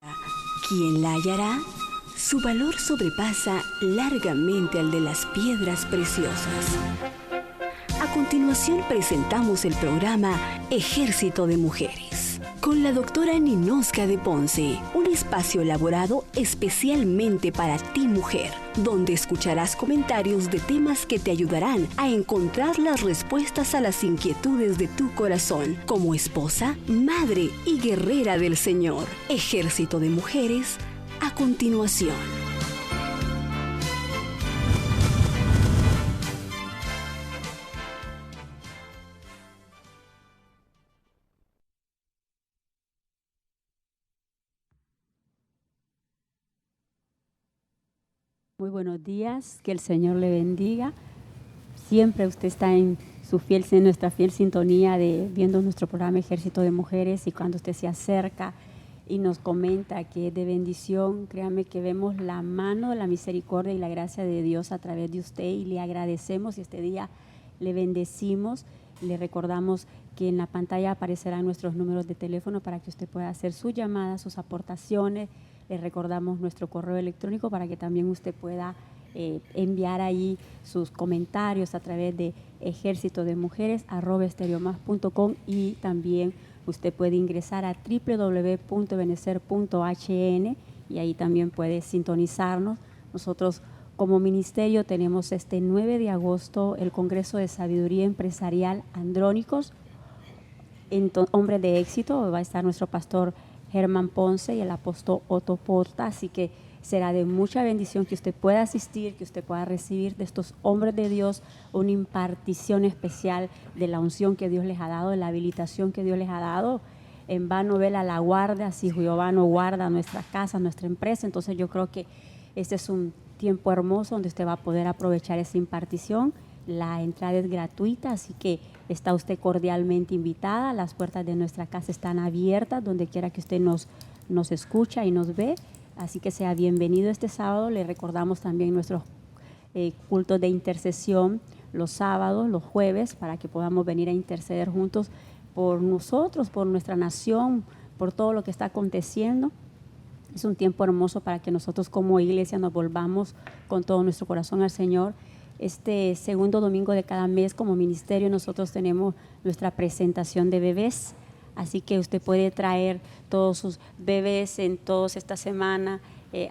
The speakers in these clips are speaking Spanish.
¿Quién la hallará? Su valor sobrepasa largamente al de las piedras preciosas. A continuación presentamos el programa Ejército de Mujeres, con la doctora Ninosca de Ponce, un espacio elaborado especialmente para ti, mujer, donde escucharás comentarios de temas que te ayudarán a encontrar las respuestas a las inquietudes de tu corazón, como esposa, madre y guerrera del Señor. Ejército de Mujeres, a continuación. Muy buenos días, que el Señor le bendiga. Siempre usted está en nuestra fiel sintonía de viendo nuestro programa Ejército de Mujeres, y cuando usted se acerca y nos comenta que es de bendición, créame que vemos la mano, la misericordia y la gracia de Dios a través de usted, y le agradecemos, y este día le bendecimos. Le recordamos que en la pantalla aparecerán nuestros números de teléfono para que usted pueda hacer su llamada, sus aportaciones. Le recordamos nuestro correo electrónico para que también usted pueda enviar ahí sus comentarios a través de ejercitodemujeres@estereomás.com, y también usted puede ingresar a www.benecer.hn y ahí también puede sintonizarnos. Nosotros como ministerio tenemos este 9 de agosto el Congreso de Sabiduría Empresarial Andrónicos, Hombres de Éxito. Va a estar nuestro pastor Germán Ponce y el apóstol Otto Porta, así que será de mucha bendición que usted pueda asistir, que usted pueda recibir de estos hombres de Dios una impartición especial de la unción que Dios les ha dado, de la habilitación que Dios les ha dado. En vano vela la guarda si Jehová no guarda nuestra casa, nuestra empresa. Entonces yo creo que este es un tiempo hermoso donde usted va a poder aprovechar esa impartición. La entrada es gratuita, así que está usted cordialmente invitada. Las puertas de nuestra casa están abiertas donde quiera que usted nos escucha y nos ve. Así que sea bienvenido este sábado. Le recordamos también nuestros cultos de intercesión los sábados, los jueves, para que podamos venir a interceder juntos por nosotros, por nuestra nación, por todo lo que está aconteciendo. Es un tiempo hermoso para que nosotros como iglesia nos volvamos con todo nuestro corazón al Señor. Este segundo domingo de cada mes como ministerio nosotros tenemos nuestra presentación de bebés, así que usted puede traer todos sus bebés en toda esta semana.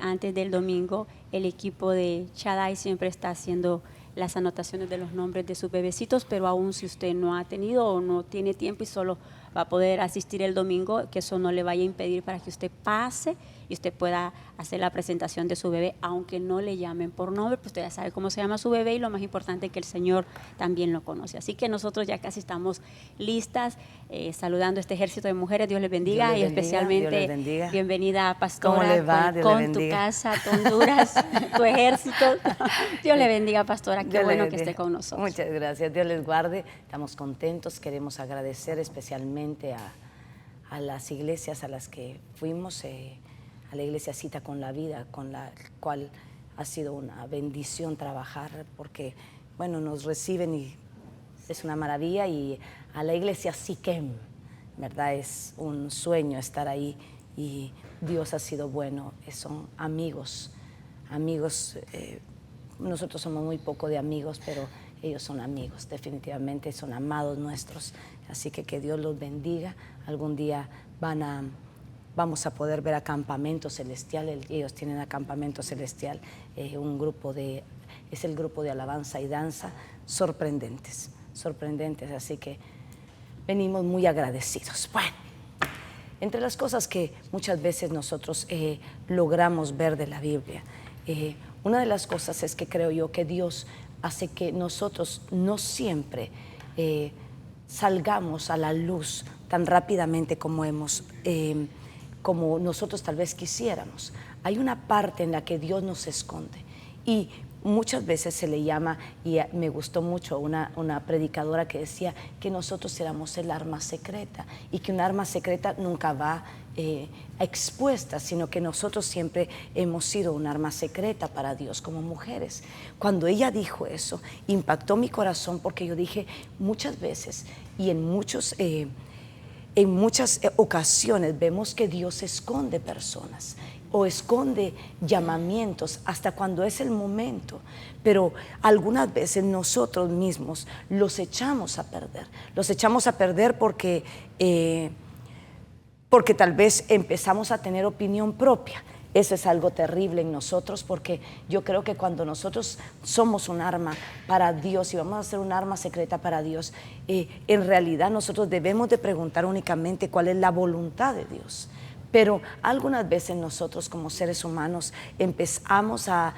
Antes del domingo el equipo de Shaddai siempre está haciendo las anotaciones de los nombres de sus bebecitos, pero aún si usted no ha tenido o no tiene tiempo y solo va a poder asistir el domingo, que eso no le vaya a impedir para que usted pase y usted pueda hacer la presentación de su bebé, aunque no le llamen por nombre, pues usted ya sabe cómo se llama su bebé, y lo más importante es que el Señor también lo conoce. Así que nosotros ya casi estamos listas, saludando a este ejército de mujeres. Dios les bendiga, y especialmente bienvenida, pastora. ¿Cómo le va? Con tu casa, tu Honduras, tu ejército. Dios le bendiga, pastora, qué bueno que esté con nosotros. Muchas gracias, Dios les guarde. Estamos contentos, queremos agradecer especialmente a las iglesias a las que fuimos, a la iglesia Cita con la Vida, con la cual ha sido una bendición trabajar, porque bueno, nos reciben y es una maravilla, y a la iglesia Siquem, ¿verdad? Es un sueño estar ahí, y Dios ha sido bueno, son amigos, nosotros somos muy poco de amigos, pero ellos son amigos, definitivamente son amados nuestros, así que Dios los bendiga. Algún día vamos a poder ver a Campamento Celestial. Ellos tienen a Campamento Celestial, es el grupo de alabanza y danza, sorprendentes, así que venimos muy agradecidos. Bueno, entre las cosas que muchas veces nosotros logramos ver de la Biblia, una de las cosas es que creo yo que Dios hace que nosotros no siempre salgamos a la luz tan rápidamente como nosotros tal vez quisiéramos. Hay una parte en la que Dios nos esconde, y muchas veces se le llama, y me gustó mucho una predicadora que decía que nosotros éramos el arma secreta, y que un arma secreta nunca va expuesta, sino que nosotros siempre hemos sido un arma secreta para Dios como mujeres. Cuando ella dijo eso, impactó mi corazón, porque yo dije muchas veces y en muchos en muchas ocasiones vemos que Dios esconde personas o esconde llamamientos hasta cuando es el momento, pero algunas veces nosotros mismos los echamos a perder. Los echamos a perder porque tal vez empezamos a tener opinión propia. Eso es algo terrible en nosotros, porque yo creo que cuando nosotros somos un arma para Dios y vamos a ser un arma secreta para Dios, en realidad nosotros debemos de preguntar únicamente cuál es la voluntad de Dios. Pero algunas veces nosotros como seres humanos empezamos a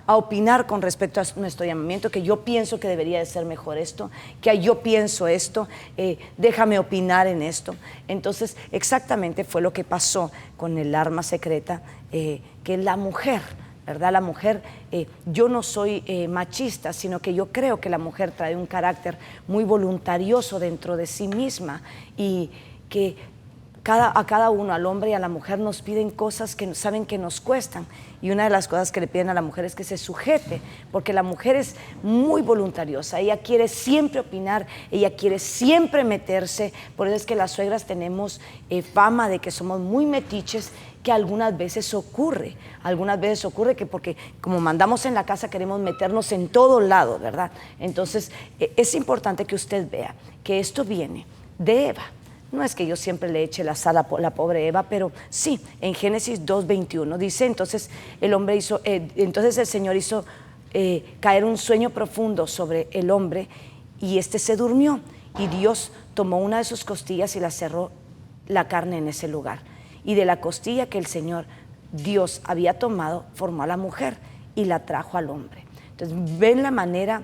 opinar con respecto a nuestro llamamiento, que yo pienso que debería de ser mejor esto, que yo pienso esto, déjame opinar en esto. Entonces exactamente fue lo que pasó con el arma secreta, que es la mujer, ¿verdad? La mujer, yo no soy machista, sino que yo creo que la mujer trae un carácter muy voluntarioso dentro de sí misma, y que a cada uno, al hombre y a la mujer, nos piden cosas que saben que nos cuestan, y una de las cosas que le piden a la mujer es que se sujete, porque la mujer es muy voluntariosa, ella quiere siempre opinar, ella quiere siempre meterse. Por eso es que las suegras tenemos fama de que somos muy metiches, que algunas veces ocurre que porque como mandamos en la casa queremos meternos en todo lado, ¿verdad? Entonces es importante que usted vea que esto viene de Eva. No es que yo siempre le eche la sal a la pobre Eva, pero sí, en Génesis 2:21 dice, entonces el Señor hizo caer un sueño profundo sobre el hombre, y éste se durmió, y Dios tomó una de sus costillas y la cerró la carne en ese lugar, y de la costilla que el Señor Dios había tomado, formó a la mujer y la trajo al hombre. Entonces ven la manera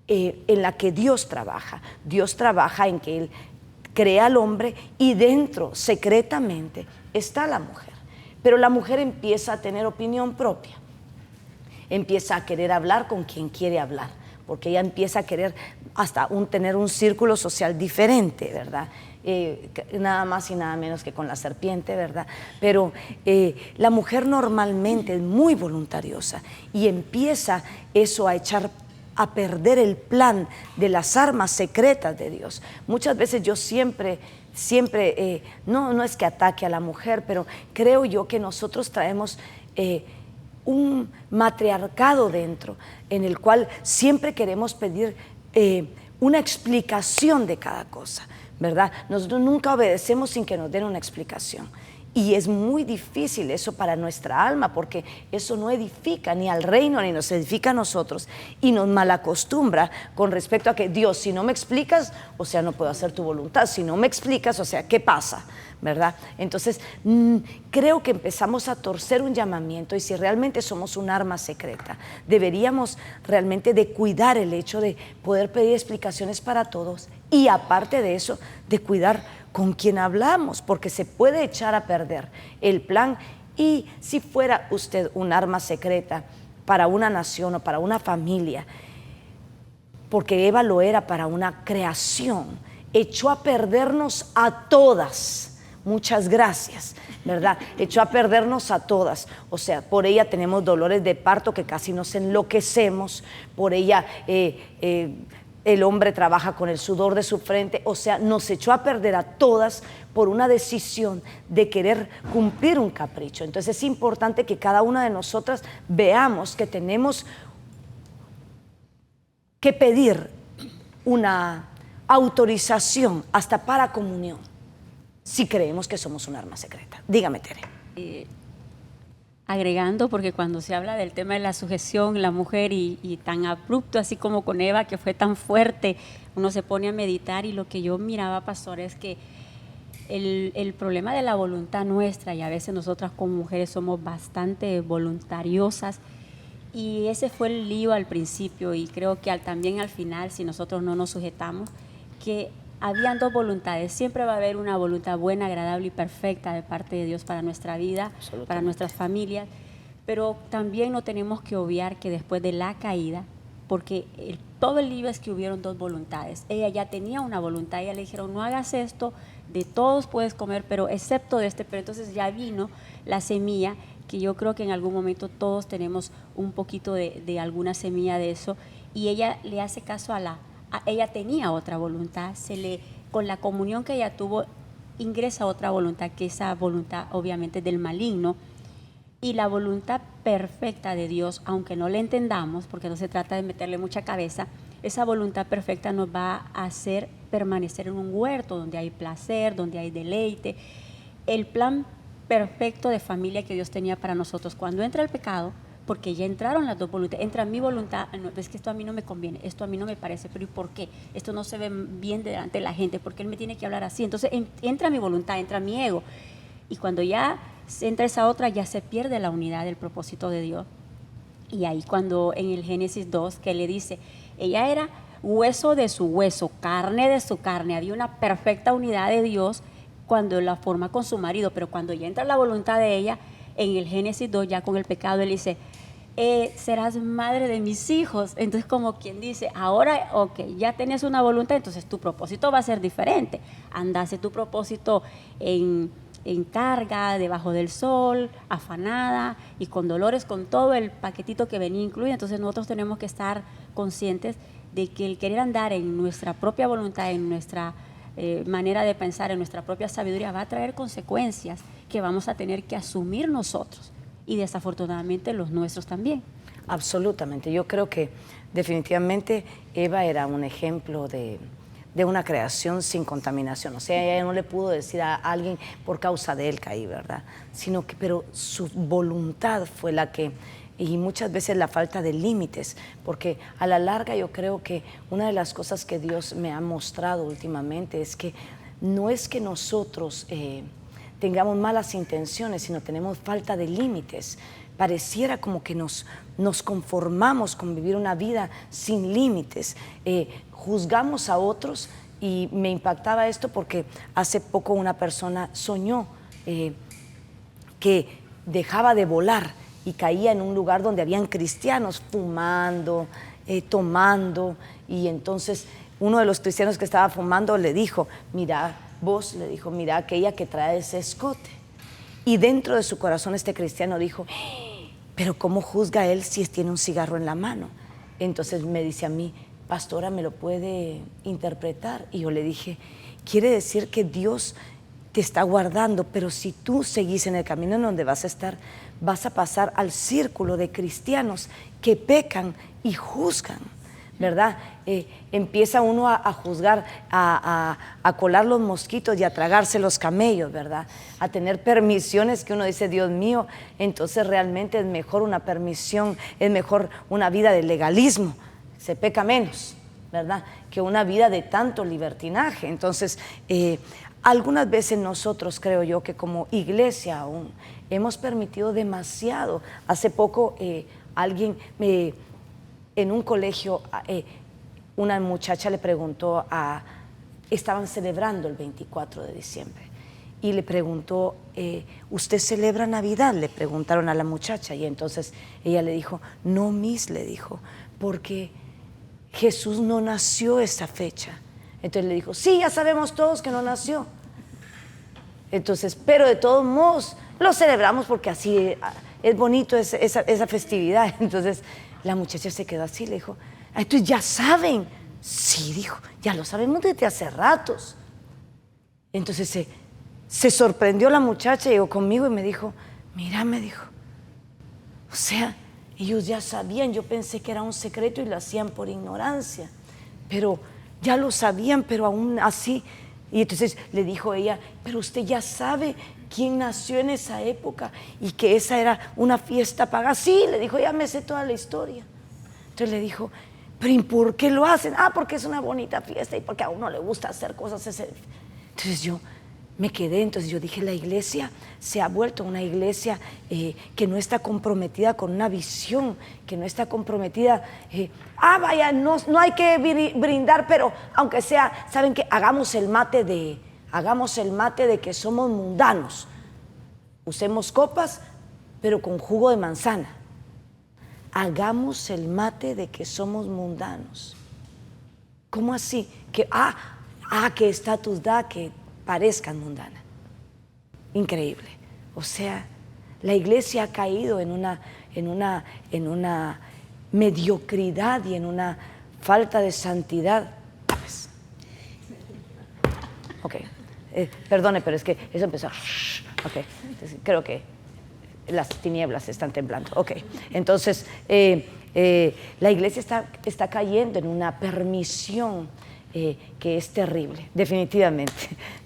en la que Dios trabaja en que Él crea al hombre, y dentro, secretamente, está la mujer. Pero la mujer empieza a tener opinión propia, empieza a querer hablar con quien quiere hablar, porque ella empieza a querer hasta tener un círculo social diferente, ¿verdad? Nada más y nada menos que con la serpiente, ¿verdad? Pero la mujer normalmente es muy voluntariosa, y empieza eso a echar a perder el plan de las armas secretas de Dios. Muchas veces yo siempre, no es que ataque a la mujer, pero creo yo que nosotros traemos un matriarcado dentro, en el cual siempre queremos pedir una explicación de cada cosa, ¿verdad? Nosotros nunca obedecemos sin que nos den una explicación. Y es muy difícil eso para nuestra alma, porque eso no edifica ni al reino ni nos edifica a nosotros, y nos malacostumbra con respecto a que Dios, si no me explicas, o sea, no puedo hacer tu voluntad. Si no me explicas, o sea, ¿qué pasa? ¿Verdad? Entonces creo que empezamos a torcer un llamamiento, y si realmente somos un arma secreta, deberíamos realmente de cuidar el hecho de poder pedir explicaciones para todos, y aparte de eso, de cuidar con quien hablamos, porque se puede echar a perder el plan. Y si fuera usted un arma secreta para una nación o para una familia, porque Eva lo era para una creación, echó a perdernos a todas. Muchas gracias, ¿verdad? Echó a perdernos a todas. O sea, por ella tenemos dolores de parto que casi nos enloquecemos, por ella el hombre trabaja con el sudor de su frente. O sea, nos echó a perder a todas por una decisión de querer cumplir un capricho. Entonces es importante que cada una de nosotras veamos que tenemos que pedir una autorización hasta para comunión, si creemos que somos un arma secreta. Dígame, Tere. Agregando, porque cuando se habla del tema de la sujeción, la mujer, y tan abrupto, así como con Eva, que fue tan fuerte, uno se pone a meditar, y lo que yo miraba, pastor, es que el problema de la voluntad nuestra, y a veces nosotras como mujeres somos bastante voluntariosas, y ese fue el lío al principio, y creo que también al final, si nosotros no nos sujetamos, que habían dos voluntades. Siempre va a haber una voluntad buena, agradable y perfecta de parte de Dios para nuestra vida, para nuestras familias, pero también no tenemos que obviar que después de la caída, porque todo el lío es que hubieron dos voluntades. Ella ya tenía una voluntad, ella le dijeron, no hagas esto, de todos puedes comer, pero excepto de este. Pero entonces ya vino la semilla, que yo creo que en algún momento todos tenemos un poquito de alguna semilla de eso, y ella le hace caso ella tenía otra voluntad, se le con la comunión que ella tuvo, ingresa otra voluntad, que esa voluntad obviamente del maligno, y la voluntad perfecta de Dios, aunque no la entendamos, porque no se trata de meterle mucha cabeza, esa voluntad perfecta nos va a hacer permanecer en un huerto donde hay placer, donde hay deleite, el plan perfecto de familia que Dios tenía para nosotros. Cuando entra el pecado, porque ya entraron las dos voluntades, entra mi voluntad, no, es que esto a mí no me conviene, esto a mí no me parece, pero ¿y por qué? Esto no se ve bien delante de la gente, ¿por qué él me tiene que hablar así? Entonces entra mi voluntad, entra mi ego, y cuando ya entra esa otra, ya se pierde la unidad del propósito de Dios. Y ahí cuando en el Génesis 2, que le dice, ella era hueso de su hueso, carne de su carne, había una perfecta unidad de Dios cuando la forma con su marido, pero cuando ya entra la voluntad de ella, en el Génesis 2, ya con el pecado, él dice, serás madre de mis hijos. Entonces, como quien dice, ahora, ok, ya tenés una voluntad, entonces tu propósito va a ser diferente. Andase tu propósito en carga, debajo del sol, afanada y con dolores, con todo el paquetito que venía incluido. Entonces nosotros tenemos que estar conscientes de que el querer andar en nuestra propia voluntad, en nuestra manera de pensar, en nuestra propia sabiduría, va a traer consecuencias que vamos a tener que asumir nosotros y desafortunadamente los nuestros también. Absolutamente. Yo creo que definitivamente Eva era un ejemplo de una creación sin contaminación. O sea, ella no le pudo decir a alguien por causa de él caí, ¿verdad? Sino que, pero su voluntad fue la que, y muchas veces la falta de límites, porque a la larga yo creo que una de las cosas que Dios me ha mostrado últimamente es que no es que nosotros tengamos malas intenciones, sino tenemos falta de límites. Pareciera como que nos conformamos con vivir una vida sin límites. Juzgamos a otros, y me impactaba esto porque hace poco una persona soñó que dejaba de volar y caía en un lugar donde habían cristianos fumando, tomando, y entonces uno de los cristianos que estaba fumando le dijo, mira, vos, le dijo, mira aquella que trae ese escote. Y dentro de su corazón este cristiano dijo, pero ¿cómo juzga él si tiene un cigarro en la mano? Entonces me dice a mí, pastora, ¿me lo puede interpretar? Y yo le dije, quiere decir que Dios te está guardando, pero si tú seguís en el camino en donde vas a estar, vas a pasar al círculo de cristianos que pecan y juzgan, ¿verdad? Empieza uno a juzgar, a colar los mosquitos y a tragarse los camellos, ¿verdad? A tener permisiones que uno dice, Dios mío, entonces realmente es mejor una permisión, es mejor una vida de legalismo, se peca menos, ¿verdad? Que una vida de tanto libertinaje. Entonces, algunas veces nosotros, creo yo, que como iglesia aún hemos permitido demasiado. Hace poco alguien en un colegio, una muchacha le preguntó estaban celebrando el 24 de diciembre, y le preguntó, ¿usted celebra Navidad? Le preguntaron a la muchacha, y entonces ella le dijo, no, Miss, le dijo, porque Jesús no nació esa fecha. Entonces le dijo, sí, ya sabemos todos que no nació. Entonces, pero de todos modos lo celebramos porque así es bonito esa festividad. Entonces la muchacha se quedó así, le dijo, entonces ya saben. Sí, dijo, ya lo sabemos desde hace ratos. Entonces se sorprendió la muchacha, llegó conmigo y me dijo, mira, me dijo, o sea, ellos ya sabían, yo pensé que era un secreto y lo hacían por ignorancia, pero ya lo sabían, pero aún así. Y entonces le dijo ella, pero usted ya sabe quién nació en esa época y que esa era una fiesta pagana. Sí, le dijo, ya me sé toda la historia. Entonces le dijo, pero ¿y por qué lo hacen? Porque es una bonita fiesta y porque a uno le gusta hacer cosas. Entonces yo me quedé, entonces yo dije, la iglesia se ha vuelto una iglesia que no está comprometida con una visión, que no está comprometida, vaya, no hay que brindar, pero aunque sea, ¿saben qué? Hagamos el mate de que somos mundanos. Usemos copas, pero con jugo de manzana. Hagamos el mate de que somos mundanos. ¿Cómo así? Que qué estatus da que parezcan mundana. Increíble. O sea, la iglesia ha caído en una mediocridad y en una falta de santidad. Pues, Ok. Perdone, pero es que eso empezó. Ok. Entonces, creo que las tinieblas están temblando. Ok. Entonces, la iglesia está cayendo en una permisión que es terrible, definitivamente.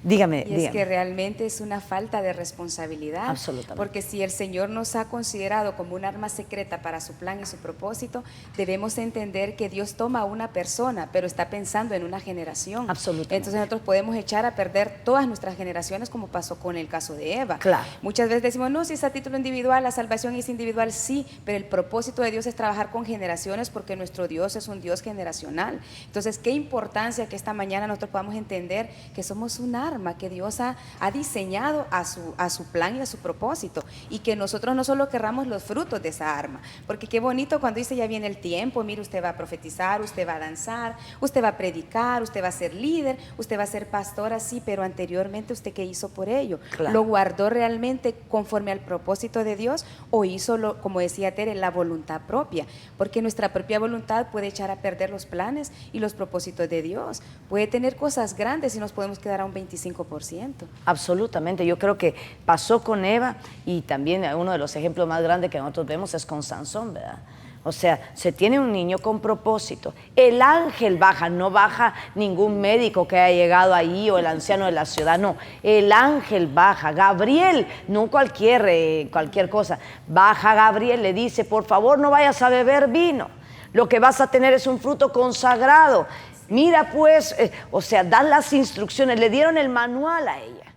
Dígame. Es que realmente es una falta de responsabilidad. Absolutamente. Porque si el Señor nos ha considerado como un arma secreta para su plan y su propósito, debemos entender que Dios toma a una persona, pero está pensando en una generación. Absolutamente. Entonces nosotros podemos echar a perder todas nuestras generaciones, como pasó con el caso de Eva. Claro. Muchas veces decimos, no, si es a título individual, la salvación es individual, sí, pero el propósito de Dios es trabajar con generaciones, porque nuestro Dios es un Dios generacional. Entonces, qué importancia que esta mañana nosotros podamos entender que somos un arma que Dios ha diseñado a su plan y a su propósito, y que nosotros no solo querramos los frutos de esa arma, porque qué bonito cuando dice ya viene el tiempo, mire, usted va a profetizar, usted va a danzar, usted va a predicar, usted va a ser líder, usted va a ser pastor, así, pero anteriormente usted ¿qué hizo por ello? Claro. ¿Lo guardó realmente conforme al propósito de Dios o hizo, como decía Tere, la voluntad propia? Porque nuestra propia voluntad puede echar a perder los planes y los propósitos de Dios. Puede tener cosas grandes y nos podemos quedar a un 25%. Absolutamente, yo creo que pasó con Eva, y también uno de los ejemplos más grandes que nosotros vemos es con Sansón, ¿verdad? O sea, se tiene un niño con propósito, el ángel baja, no baja ningún médico que haya llegado ahí o el anciano de la ciudad, no, el ángel baja, Gabriel, no cualquier cosa, baja Gabriel, le dice, por favor no vayas a beber vino, lo que vas a tener es un fruto consagrado. Mira pues, o sea, dan las instrucciones, le dieron el manual a ella.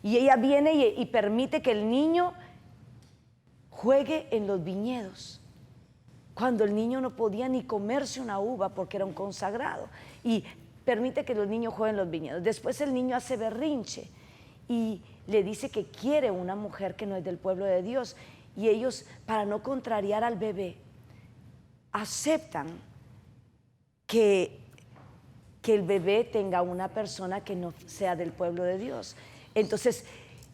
Y ella viene y permite que el niño juegue en los viñedos, cuando el niño no podía ni comerse una uva porque era un consagrado. Y permite que los niños jueguen en los viñedos. Después el niño hace berrinche y le dice que quiere una mujer que no es del pueblo de Dios. Y ellos, para no contrariar al bebé, aceptan que el bebé tenga una persona que no sea del pueblo de Dios. Entonces,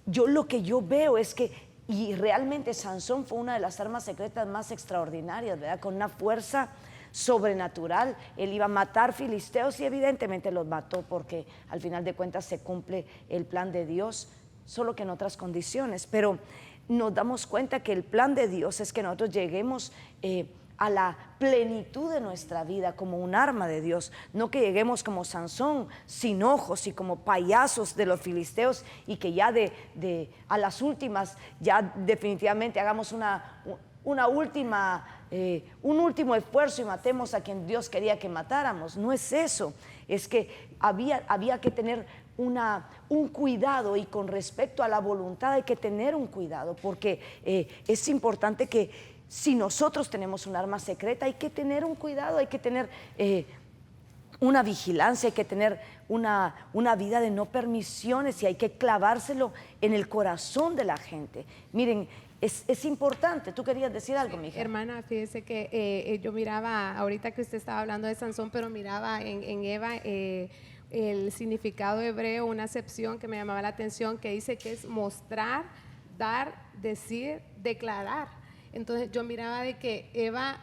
lo que yo veo es que, y realmente Sansón fue una de las armas secretas más extraordinarias, ¿verdad? Con una fuerza sobrenatural. Él iba a matar filisteos y evidentemente los mató, porque al final de cuentas se cumple el plan de Dios, solo que en otras condiciones. Pero nos damos cuenta que el plan de Dios es que nosotros lleguemos a la plenitud de nuestra vida como un arma de Dios, no que lleguemos como Sansón, sin ojos y como payasos de los filisteos, y que ya a las últimas ya definitivamente hagamos un último esfuerzo y matemos a quien Dios quería que matáramos. No es eso, es que había que tener un cuidado, y con respecto a la voluntad hay que tener un cuidado, porque es importante que si nosotros tenemos un arma secreta, hay que tener un cuidado, hay que tener una vigilancia, hay que tener una vida de no permisiones, y hay que clavárselo en el corazón de la gente. Miren, es importante. ¿Tú querías decir algo, mija? Hermana, fíjese que yo miraba, ahorita que usted estaba hablando de Sansón, pero miraba en Eva el significado hebreo, una acepción que me llamaba la atención, que dice que es mostrar, dar, decir, declarar. Entonces yo miraba de que Eva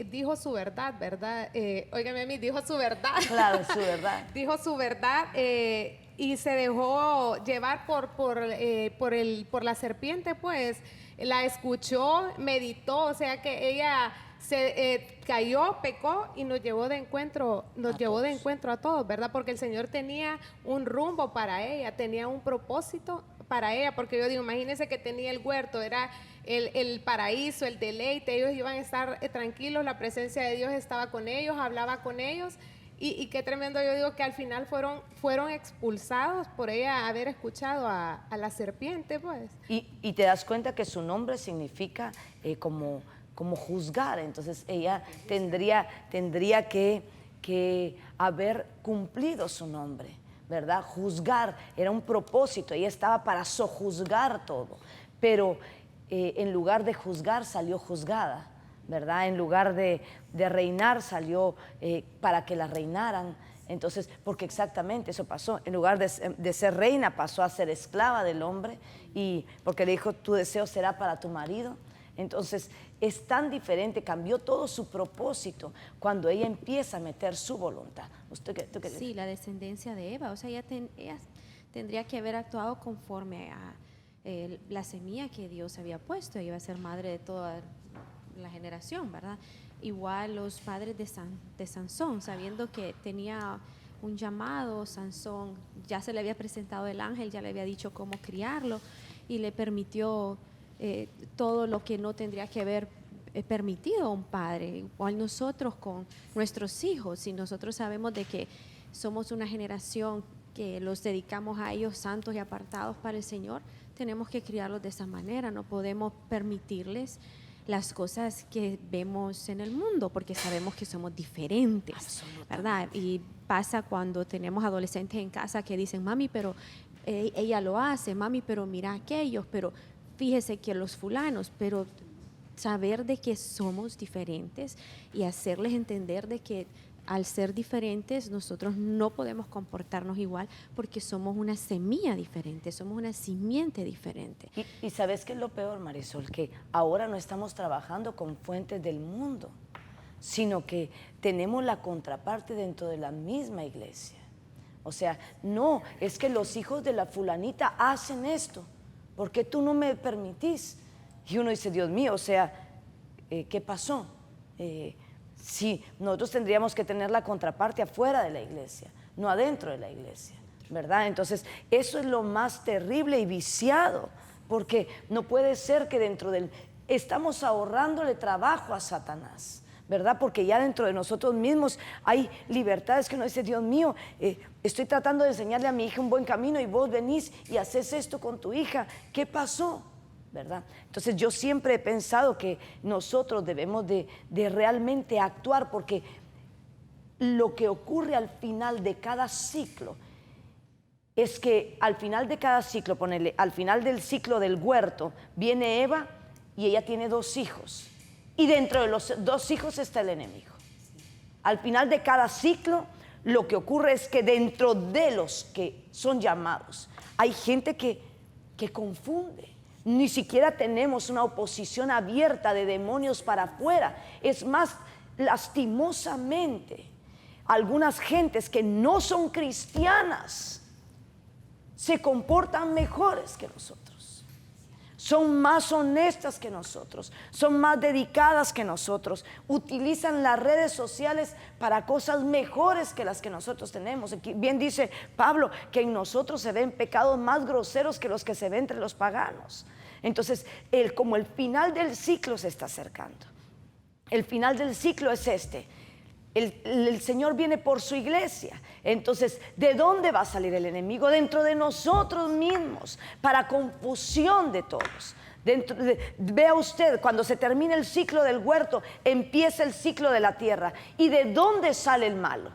dijo su verdad, ¿verdad? Óigame a mí, dijo su verdad. Claro, su verdad. Dijo su verdad y se dejó llevar por la serpiente, pues. La escuchó, meditó, o sea que ella se cayó, pecó y nos llevó de encuentro a todos, ¿verdad? Porque el Señor tenía un rumbo para ella, tenía un propósito para ella, porque yo digo, imagínense que tenía el huerto, era el paraíso, el deleite, ellos iban a estar tranquilos, la presencia de Dios estaba con ellos, hablaba con ellos, y qué tremendo, yo digo que al final fueron expulsados por ella haber escuchado a la serpiente, pues. Y te das cuenta que su nombre significa como juzgar, entonces ella tendría que haber cumplido su nombre, ¿verdad? Juzgar era un propósito, ella estaba para sojuzgar todo, pero en lugar de juzgar salió juzgada, ¿verdad? En lugar de reinar salió para que la reinaran. Entonces, porque exactamente eso pasó, en lugar de ser reina pasó a ser esclava del hombre, y porque le dijo, tu deseo será para tu marido. Entonces es tan diferente, cambió todo su propósito cuando ella empieza a meter su voluntad. ¿Usted qué Sí, la descendencia de Eva, o sea, ella tendría que haber actuado conforme a la semilla que Dios había puesto. Ella iba a ser madre de toda la generación, ¿verdad? Igual los padres de Sansón, sabiendo que tenía un llamado, Sansón ya se le había presentado el ángel, ya le había dicho cómo criarlo y le permitió todo lo que no tendría que haber permitido a un padre. Igual nosotros con nuestros hijos, si nosotros sabemos de que somos una generación que los dedicamos a ellos santos y apartados para el Señor, tenemos que criarlos de esa manera. No podemos permitirles las cosas que vemos en el mundo, porque sabemos que somos diferentes, ¿verdad? Y pasa cuando tenemos adolescentes en casa que dicen, mami, pero ella lo hace, mami, pero mira aquellos, pero fíjese que los fulanos, pero saber de que somos diferentes y hacerles entender de que al ser diferentes nosotros no podemos comportarnos igual porque somos una semilla diferente, somos una simiente diferente. Y ¿sabes qué es lo peor, Marisol? Que ahora no estamos trabajando con fuentes del mundo, sino que tenemos la contraparte dentro de la misma iglesia. O sea, no, es que los hijos de la fulanita hacen esto, ¿por qué tú no me permitís? Y uno dice, Dios mío, o sea, ¿qué pasó? Sí, nosotros tendríamos que tener la contraparte afuera de la iglesia, no adentro de la iglesia, ¿verdad? Entonces, eso es lo más terrible y viciado, porque no puede ser que dentro del... Estamos ahorrándole trabajo a Satanás, ¿verdad? Porque ya dentro de nosotros mismos hay libertades que uno dice, Dios mío, estoy tratando de enseñarle a mi hija un buen camino y vos venís y haces esto con tu hija, ¿qué pasó? ¿Verdad? Entonces yo siempre he pensado que nosotros debemos de realmente actuar, porque lo que ocurre al final de cada ciclo es que al final de cada ciclo, ponele, al final del ciclo del huerto, viene Eva y ella tiene 2 hijos, y dentro de los 2 hijos está el enemigo. Al final de cada ciclo lo que ocurre es que dentro de los que son llamados hay gente que confunde. Ni siquiera tenemos una oposición abierta de demonios para afuera. Es más, lastimosamente, algunas gentes que no son cristianas se comportan mejores que nosotros. Son más honestas que nosotros, son más dedicadas que nosotros, utilizan las redes sociales para cosas mejores que las que nosotros tenemos. Bien dice Pablo que en nosotros se ven pecados más groseros que los que se ven entre los paganos. Entonces, como el final del ciclo se está acercando, el final del ciclo es este. El Señor viene por su iglesia. Entonces, ¿de dónde va a salir el enemigo? Dentro de nosotros mismos, para confusión de todos. Vea usted, cuando se termina el ciclo del huerto, empieza el ciclo de la tierra. ¿Y de dónde sale el malo?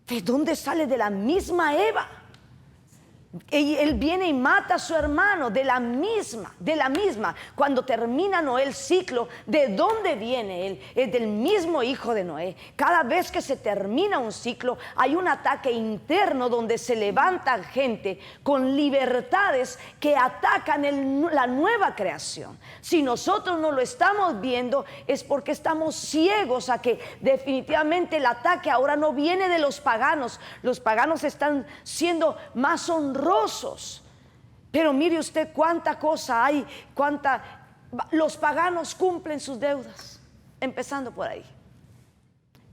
¿De dónde sale? De la misma Eva. Él viene y mata a su hermano, de la misma. Cuando termina Noé el ciclo, ¿de dónde viene él? Es del mismo hijo de Noé. Cada vez que se termina un ciclo, hay un ataque interno donde se levanta gente con libertades que atacan la nueva creación. Si nosotros no lo estamos viendo, es porque estamos ciegos a que definitivamente el ataque ahora no viene de los paganos. Los paganos están siendo más honrosos. Pero mire usted cuánta cosa hay, los paganos cumplen sus deudas, empezando por ahí.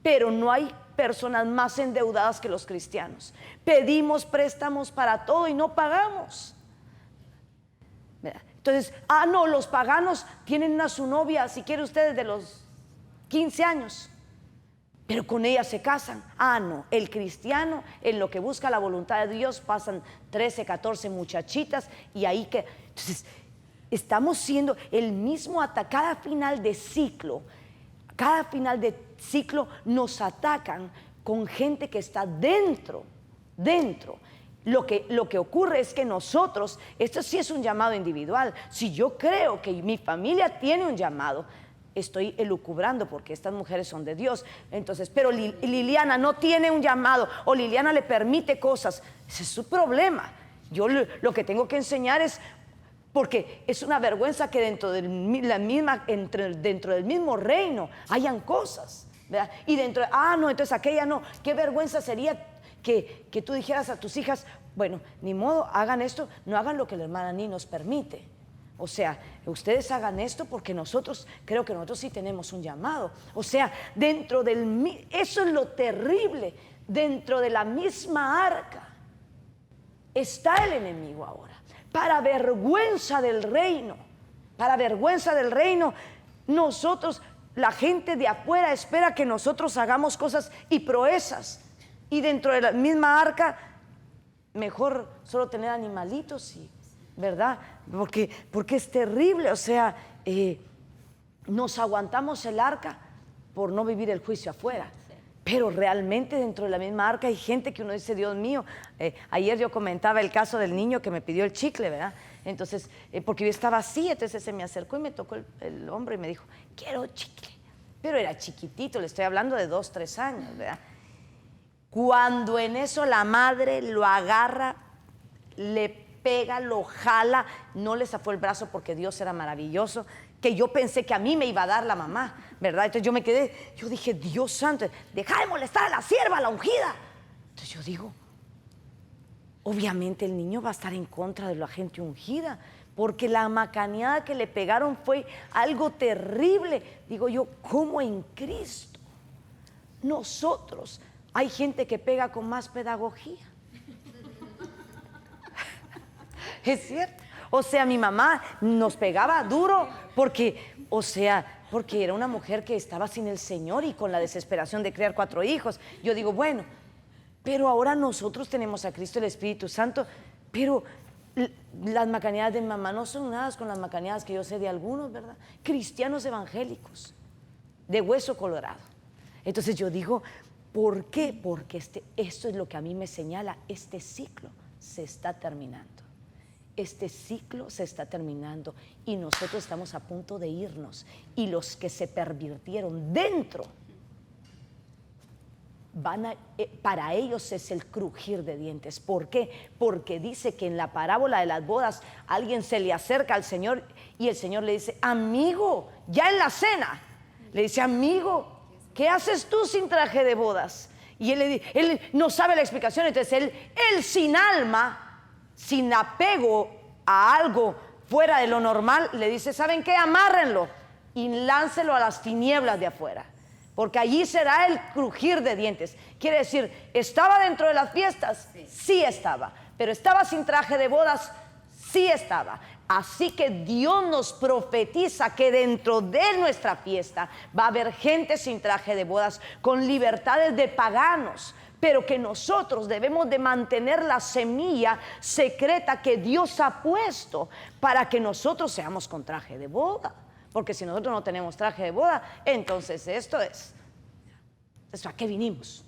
Pero no hay personas más endeudadas que los cristianos. Pedimos préstamos para todo y no pagamos. Entonces, no, los paganos tienen a su novia, si quiere usted, de los 15 años. Pero con ella se casan. No, el cristiano en lo que busca la voluntad de Dios pasan 13, 14 muchachitas y ahí que... Entonces, estamos siendo el mismo ataque. Cada final de ciclo nos atacan con gente que está dentro. Lo que ocurre es que nosotros, esto sí es un llamado individual. Si yo creo que mi familia tiene un llamado, estoy elucubrando porque estas mujeres son de Dios. Entonces, pero Liliana no tiene un llamado, o Liliana le permite cosas, ese es su problema. Yo lo que tengo que enseñar es, porque es una vergüenza que dentro del mismo reino hayan cosas, ¿verdad? Y dentro, no, entonces aquella no. Qué vergüenza sería que tú dijeras a tus hijas, bueno, ni modo, hagan esto, no hagan lo que la hermana ni nos permite. O sea, ustedes hagan esto porque creo que nosotros sí tenemos un llamado. O sea, eso es lo terrible, dentro de la misma arca está el enemigo ahora. Para vergüenza del reino, nosotros, la gente de afuera espera que nosotros hagamos cosas y proezas. Y dentro de la misma arca, mejor solo tener animalitos, ¿verdad? Porque es terrible, o sea, nos aguantamos el arca por no vivir el juicio afuera. Pero realmente dentro de la misma arca hay gente que uno dice, Dios mío, ayer yo comentaba el caso del niño que me pidió el chicle, ¿verdad? Entonces, porque yo estaba así, entonces se me acercó y me tocó el hombro y me dijo, quiero chicle. Pero era chiquitito, le estoy hablando de 2, 3 años, ¿verdad? Cuando en eso la madre lo agarra, le pega, lo jala, no le zafó el brazo porque Dios era maravilloso, que yo pensé que a mí me iba a dar la mamá, ¿verdad? Entonces yo dije, Dios santo, deja de molestar a la sierva, a la ungida. Entonces yo digo, obviamente el niño va a estar en contra de la gente ungida, porque la macaneada que le pegaron fue algo terrible. Digo yo, ¿cómo en Cristo? Nosotros, hay gente que pega con más pedagogía. Es cierto. O sea, mi mamá nos pegaba duro porque era una mujer que estaba sin el Señor y con la desesperación de criar 4 hijos. Yo digo, bueno, pero ahora nosotros tenemos a Cristo, el Espíritu Santo, pero las macaneadas de mi mamá no son nada con las macaneadas que yo sé de algunos, ¿verdad? Cristianos evangélicos, de hueso colorado. Entonces yo digo, ¿por qué? Porque esto es lo que a mí me señala, este ciclo se está terminando. Este ciclo se está terminando y nosotros estamos a punto de irnos. Y los que se pervirtieron dentro, para ellos es el crujir de dientes. ¿Por qué? Porque dice que en la parábola de las bodas alguien se le acerca al Señor y el Señor le dice, amigo, ya en la cena, le dice, amigo, ¿qué haces tú sin traje de bodas? Y él no sabe la explicación, entonces él sin alma, sin apego a algo fuera de lo normal, le dice, ¿saben qué? Amárrenlo y láncelo a las tinieblas de afuera, porque allí será el crujir de dientes. Quiere decir, ¿estaba dentro de las fiestas? Sí estaba. Pero ¿estaba sin traje de bodas? Sí estaba. Así que Dios nos profetiza que dentro de nuestra fiesta va a haber gente sin traje de bodas, con libertades de paganos, pero que nosotros debemos de mantener la semilla secreta que Dios ha puesto para que nosotros seamos con traje de boda. Porque si nosotros no tenemos traje de boda, entonces ¿esto a qué vinimos?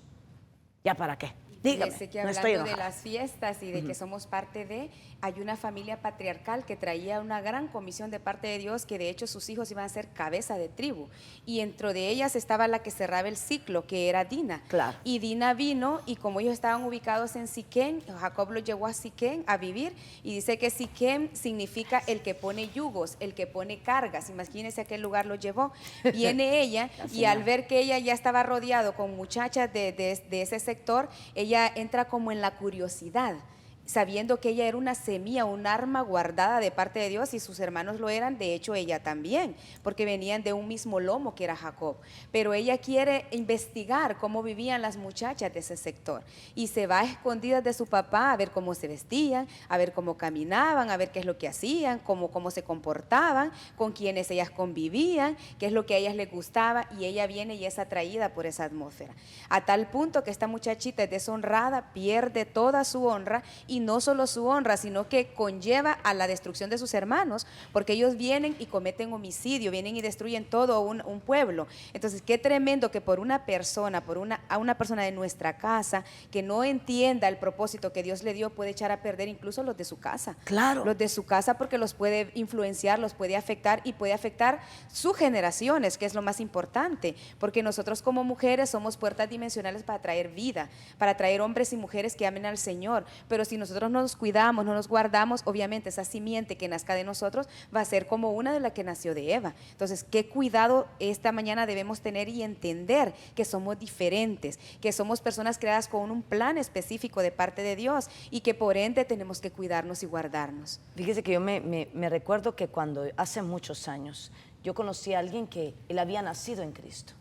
¿Ya para qué? Dígame, Sé que no hablando estoy de enojada. las fiestas y de que somos parte de, hay una familia patriarcal que traía una gran comisión de parte de Dios, que de hecho sus hijos iban a ser cabeza de tribu, y dentro de ellas estaba la que cerraba el ciclo, que era Dina. Claro. Y Dina vino, y como ellos estaban ubicados en Siquén, Jacob los llevó a Siquén a vivir, y dice que Siquén significa el que pone yugos, el que pone cargas. Imagínense a qué lugar lo llevó. Viene ella y al ver que ella ya estaba rodeado con muchachas de ese sector, ella entra como en la curiosidad, sabiendo que ella era una semilla, un arma guardada de parte de Dios, y sus hermanos lo eran, de hecho ella también, porque venían de un mismo lomo que era Jacob. Pero ella quiere investigar cómo vivían las muchachas de ese sector y se va a escondidas de su papá a ver cómo se vestían, a ver cómo caminaban, a ver qué es lo que hacían, cómo se comportaban, con quienes ellas convivían, qué es lo que a ellas les gustaba, y ella viene y es atraída por esa atmósfera, a tal punto que esta muchachita es deshonrada, pierde toda su honra, y no solo su honra, sino que conlleva a la destrucción de sus hermanos, porque ellos vienen y cometen homicidio, vienen y destruyen todo un pueblo. Entonces, qué tremendo que por una persona, a una persona de nuestra casa, que no entienda el propósito que Dios le dio, puede echar a perder incluso los de su casa. Claro. Los de su casa, porque los puede influenciar, los puede afectar, y puede afectar sus generaciones, que es lo más importante, porque nosotros como mujeres somos puertas dimensionales para traer vida, para traer hombres y mujeres que amen al Señor. Pero si nosotros nos cuidamos, no nos guardamos, obviamente esa simiente que nazca de nosotros va a ser como una de la que nació de Eva. Entonces, qué cuidado esta mañana debemos tener y entender que somos diferentes, que somos personas creadas con un plan específico de parte de Dios y que por ende tenemos que cuidarnos y guardarnos. Fíjese que yo me recuerdo que cuando hace muchos años yo conocí a alguien que él había nacido en Cristo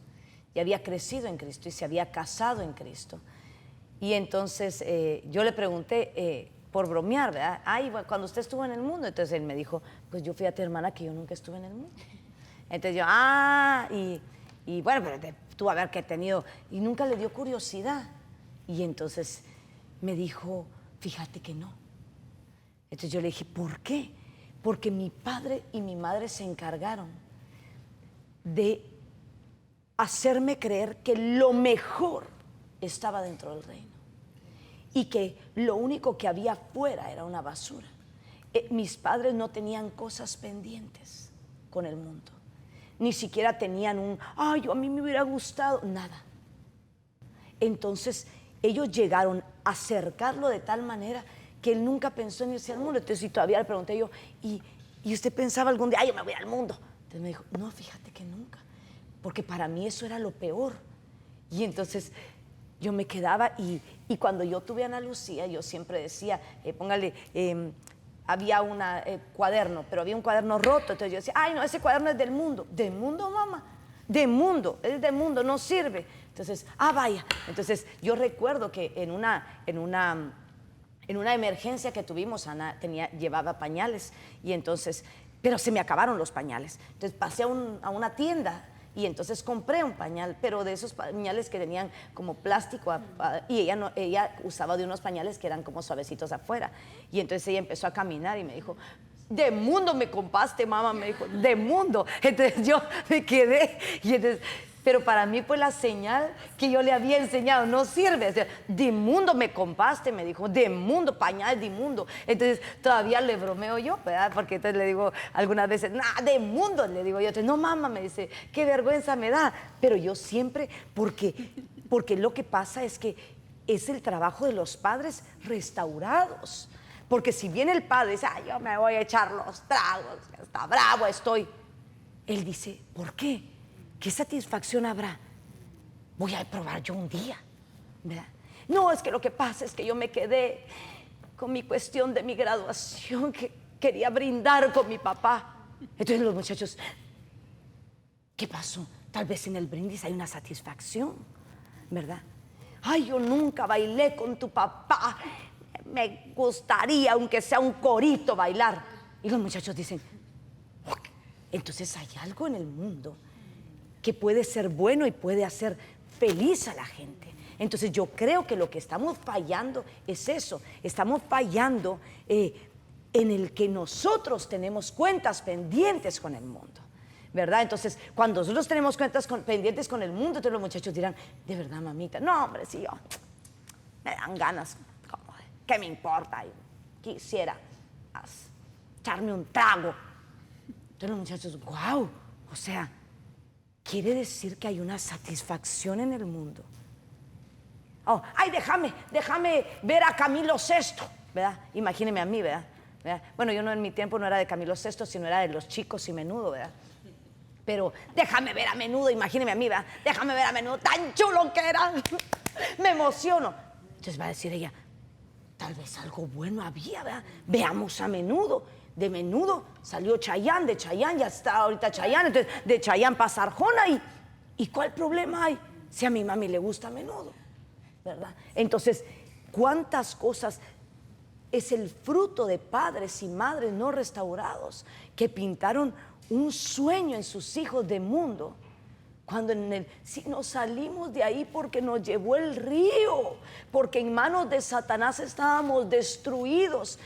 y había crecido en Cristo y se había casado en Cristo. Y entonces yo le pregunté, por bromear, ¿verdad? Ay, cuando usted estuvo en el mundo, entonces él me dijo, pues yo fíjate, hermana, que yo nunca estuve en el mundo. Entonces yo, y bueno, pero tú a ver qué he tenido, y nunca le dio curiosidad. Y entonces me dijo, fíjate que no. Entonces yo le dije, ¿por qué? Porque mi padre y mi madre se encargaron de hacerme creer que lo mejor estaba dentro del reino y que lo único que había afuera era una basura. Mis padres no tenían cosas pendientes con el mundo, ni siquiera tenían a mí me hubiera gustado, nada. Entonces ellos llegaron a acercarlo de tal manera que él nunca pensó en irse al mundo. Entonces, y todavía le pregunté yo, ¿y usted pensaba algún día, yo me voy al mundo? Entonces me dijo, no, fíjate que nunca, porque para mí eso era lo peor. Y entonces yo me quedaba y cuando yo tuve a Ana Lucía, yo siempre decía, póngale, había un cuaderno, pero había un cuaderno roto. Entonces yo decía, ay, no, ese cuaderno es del mundo. ¿Del mundo, mamá? De mundo, es del mundo, no sirve. Entonces, vaya. Entonces yo recuerdo que en una emergencia que tuvimos, Ana llevaba pañales y entonces, pero se me acabaron los pañales. Entonces pasé a una tienda y entonces compré un pañal, pero de esos pañales que tenían como plástico y ella usaba de unos pañales que eran como suavecitos afuera. Y entonces ella empezó a caminar y me dijo, de mundo me compraste, mamá, me dijo, de mundo. Entonces yo me quedé y entonces... Pero para mí fue la señal que yo le había enseñado, no sirve. O sea, de mundo me compraste, me dijo, de mundo, pañal de mundo. Entonces todavía le bromeo yo, ¿verdad? Porque entonces le digo algunas veces, de mundo, le digo yo. Entonces, no, mamá, me dice, qué vergüenza me da. Pero yo siempre, porque lo que pasa es que es el trabajo de los padres restaurados. Porque si viene el padre y dice, yo me voy a echar los tragos, está bravo estoy. Él dice, ¿por qué? ¿Qué satisfacción habrá? Voy a probar yo un día, ¿verdad? No, es que lo que pasa es que yo me quedé con mi cuestión de mi graduación, que quería brindar con mi papá. Entonces los muchachos, ¿qué pasó? Tal vez en el brindis hay una satisfacción, ¿verdad? Ay, yo nunca bailé con tu papá. Me gustaría, aunque sea un corito, bailar. Y los muchachos dicen, entonces hay algo en el mundo que puede ser bueno y puede hacer feliz a la gente. Entonces yo creo que lo que estamos fallando es eso. Estamos fallando en el que nosotros tenemos cuentas pendientes con el mundo, ¿verdad? Entonces cuando nosotros tenemos cuentas pendientes con el mundo, entonces los muchachos dirán, de verdad, mamita, no, hombre, sí, yo me dan ganas, ¿qué me importa? Yo quisiera echarme un trago. Entonces los muchachos, wow, o sea, quiere decir que hay una satisfacción en el mundo. Ay, déjame ver a Camilo VI, ¿verdad? Imagíneme a mí, ¿verdad? Bueno, yo no, en mi tiempo no era de Camilo VI, sino era de Los Chicos y Menudo, ¿verdad? Pero déjame ver a Menudo, imagíneme a mí, ¿verdad? Déjame ver a Menudo, tan chulo que era. Me emociono. Entonces va a decir ella, tal vez algo bueno había, ¿verdad? Veamos a Menudo. De Menudo salió Chayanne, de Chayanne ya está ahorita Chayanne, entonces de Chayanne pasa Arjona ¿y cuál problema hay? Si a mi mami le gusta Menudo, ¿verdad? Entonces, ¿cuántas cosas es el fruto de padres y madres no restaurados que pintaron un sueño en sus hijos de mundo? Cuando si nos salimos de ahí porque nos llevó el río, porque en manos de Satanás estábamos destruidos.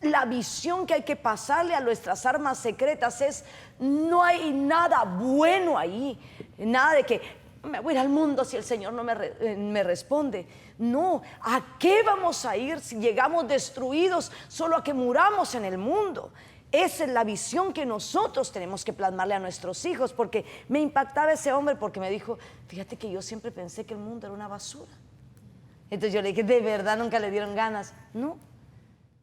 La visión que hay que pasarle a nuestras armas secretas es, no hay nada bueno ahí, nada de que me voy a ir al mundo si el Señor no me responde. No, ¿a qué vamos a ir si llegamos destruidos solo a que muramos en el mundo? Esa es la visión que nosotros tenemos que plasmarle a nuestros hijos, porque me impactaba ese hombre porque me dijo, fíjate que yo siempre pensé que el mundo era una basura. Entonces yo le dije, ¿de verdad nunca le dieron ganas? No.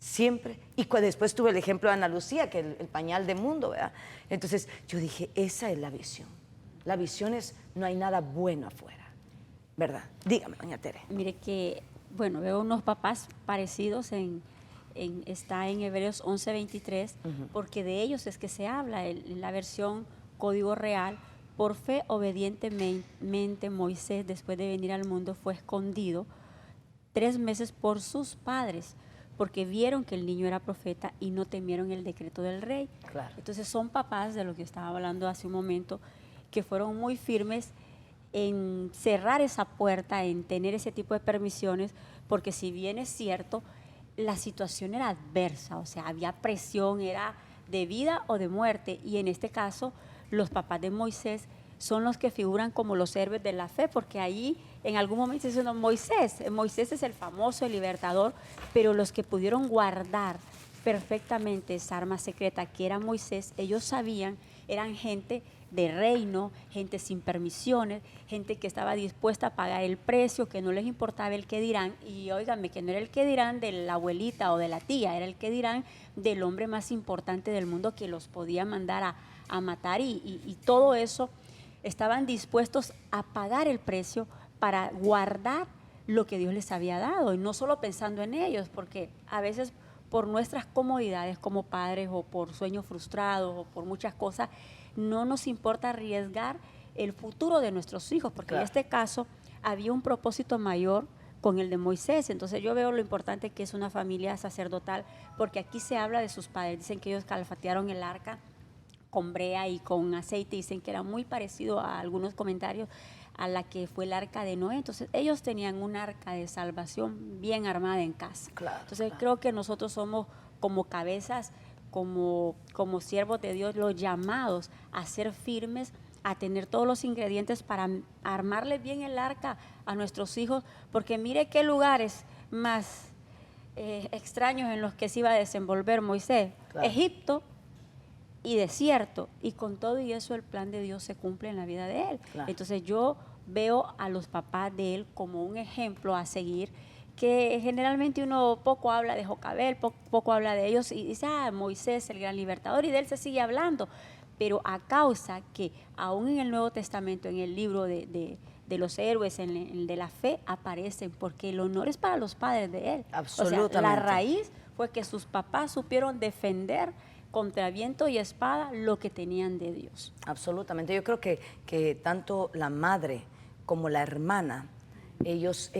Siempre. Y después tuve el ejemplo de Ana Lucía, que el pañal de mundo, ¿verdad? Entonces yo dije, esa es la visión. La visión es, no hay nada bueno afuera, ¿verdad? Dígame, doña Tere. Mire que, bueno, veo unos papás parecidos está en Hebreos 11:23, porque de ellos es que se habla, en la versión Código Real. Por fe, obedientemente, Moisés, después de venir al mundo, fue escondido 3 meses por sus padres, porque vieron que el niño era profeta y no temieron el decreto del rey. Claro. Entonces son papás, de lo que estaba hablando hace un momento, que fueron muy firmes en cerrar esa puerta, en tener ese tipo de permisiones, porque si bien es cierto, la situación era adversa, o sea, había presión, era de vida o de muerte, y en este caso los papás de Moisés son los que figuran como los héroes de la fe, porque ahí en algún momento dicen, no, Moisés es el famoso libertador, pero los que pudieron guardar perfectamente esa arma secreta que era Moisés, ellos sabían, eran gente de reino, gente sin permisiones, gente que estaba dispuesta a pagar el precio, que no les importaba el qué dirán, y óigame, que no era el qué dirán de la abuelita o de la tía, era el qué dirán del hombre más importante del mundo que los podía mandar a matar, y todo eso estaban dispuestos a pagar el precio para guardar lo que Dios les había dado, y no solo pensando en ellos, porque a veces por nuestras comodidades como padres o por sueños frustrados o por muchas cosas, no nos importa arriesgar el futuro de nuestros hijos, porque en este caso había un propósito mayor con el de Moisés. Entonces yo veo lo importante que es una familia sacerdotal, porque aquí se habla de sus padres. Dicen que ellos calfatearon el arca con brea y con aceite, dicen que era muy parecido a algunos comentarios a la que fue el arca de Noé. Entonces ellos tenían un arca de salvación bien armada en casa. Entonces creo que nosotros somos como cabezas, como siervos de Dios, los llamados a ser firmes, a tener todos los ingredientes para armarle bien el arca a nuestros hijos, porque mire qué lugares más extraños en los que se iba a desenvolver Moisés. Egipto y desierto, y con todo y eso el plan de Dios se cumple en la vida de él. Entonces yo veo a los papás de él como un ejemplo a seguir, que generalmente uno poco habla de Jocabed, poco habla de ellos y dice, Moisés el gran libertador, y de él se sigue hablando, pero a causa que aún en el Nuevo Testamento, en el libro de los héroes, en el de la fe, aparecen, porque el honor es para los padres de él. Absolutamente. O sea, la raíz fue que sus papás supieron defender contra viento y espada lo que tenían de Dios. Absolutamente. Yo creo que tanto la madre como la hermana, ellos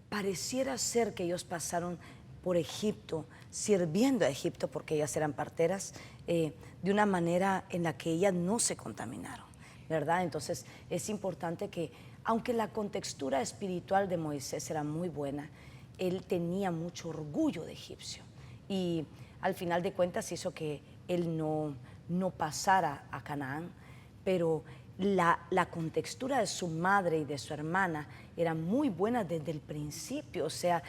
pareciera ser que ellos pasaron por Egipto, sirviendo a Egipto, porque ellas eran parteras, de una manera en la que ellas no se contaminaron, ¿verdad? Entonces es importante que, aunque la contextura espiritual de Moisés era muy buena, él tenía mucho orgullo de egipcio, y al final de cuentas hizo que él no pasara a Canaán, pero la contextura de su madre y de su hermana era muy buena desde el principio, o sea,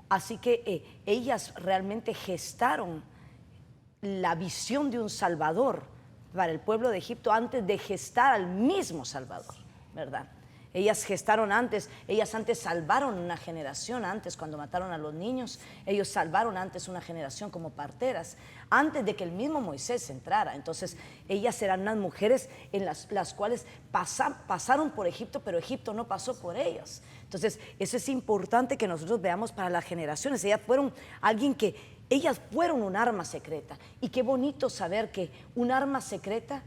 así que ellas realmente gestaron la visión de un Salvador para el pueblo de Egipto antes de gestar al mismo Salvador, ¿verdad? Ellas gestaron antes, ellas antes salvaron una generación, antes cuando mataron a los niños, ellos salvaron antes una generación como parteras, antes de que el mismo Moisés entrara. Entonces ellas eran unas mujeres en las cuales pasaron por Egipto, pero Egipto no pasó por ellas. Entonces eso es importante que nosotros veamos para las generaciones. Ellas fueron un arma secreta, y qué bonito saber que un arma secreta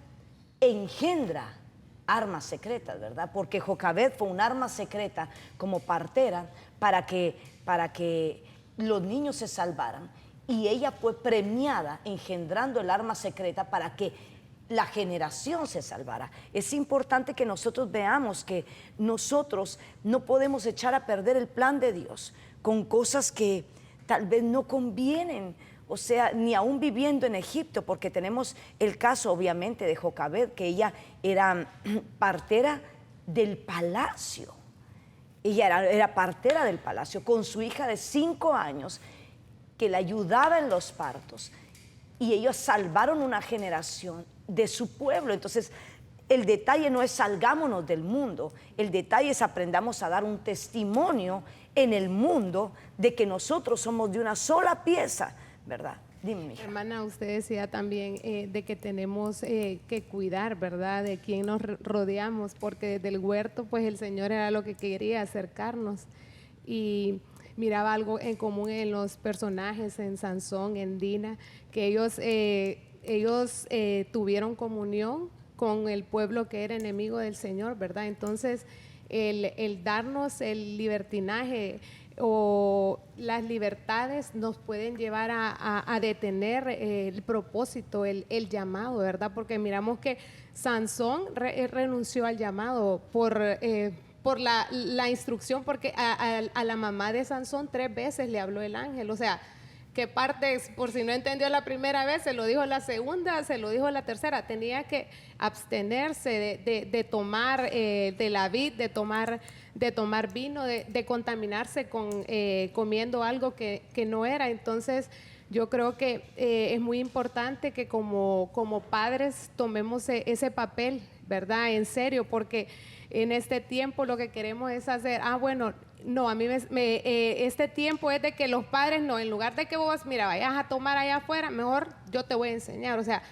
engendra armas secretas, ¿verdad? Porque Jocabed fue un arma secreta como partera para que los niños se salvaran, y ella fue premiada engendrando el arma secreta para que la generación se salvara. Es importante que nosotros veamos que nosotros no podemos echar a perder el plan de Dios con cosas que tal vez no convienen. O sea, ni aún viviendo en Egipto, porque tenemos el caso obviamente de Jocabed, que ella era partera del palacio. Ella era partera del palacio con su hija de 5 años, que la ayudaba en los partos, y ellos salvaron una generación de su pueblo. Entonces el detalle no es salgámonos del mundo, el detalle es aprendamos a dar un testimonio en el mundo de que nosotros somos de una sola pieza, ¿verdad? Dime, mija. Hermana, usted decía también de que tenemos que cuidar, ¿verdad? De quién nos rodeamos, porque desde el huerto, pues el Señor era lo que quería, acercarnos. Y miraba algo en común en los personajes, en Sansón, en Dina, que ellos tuvieron comunión con el pueblo que era enemigo del Señor, ¿verdad? Entonces, el darnos el libertinaje o las libertades nos pueden llevar a detener el propósito, el llamado, ¿verdad? Porque miramos que Sansón renunció al llamado por la instrucción, porque a la mamá de Sansón 3 veces le habló el ángel, o sea, que partes, por si no entendió la primera vez, se lo dijo la segunda, se lo dijo la tercera, tenía que abstenerse de tomar de la vid, de tomar vino, de contaminarse comiendo algo que no era. Entonces yo creo que es muy importante que como padres tomemos ese papel, ¿verdad? En serio, porque en este tiempo lo que queremos es hacer, bueno, no, a mí este tiempo es de que los padres no, en lugar de que vos, mira, vayas a tomar allá afuera, mejor yo te voy a enseñar. O sea,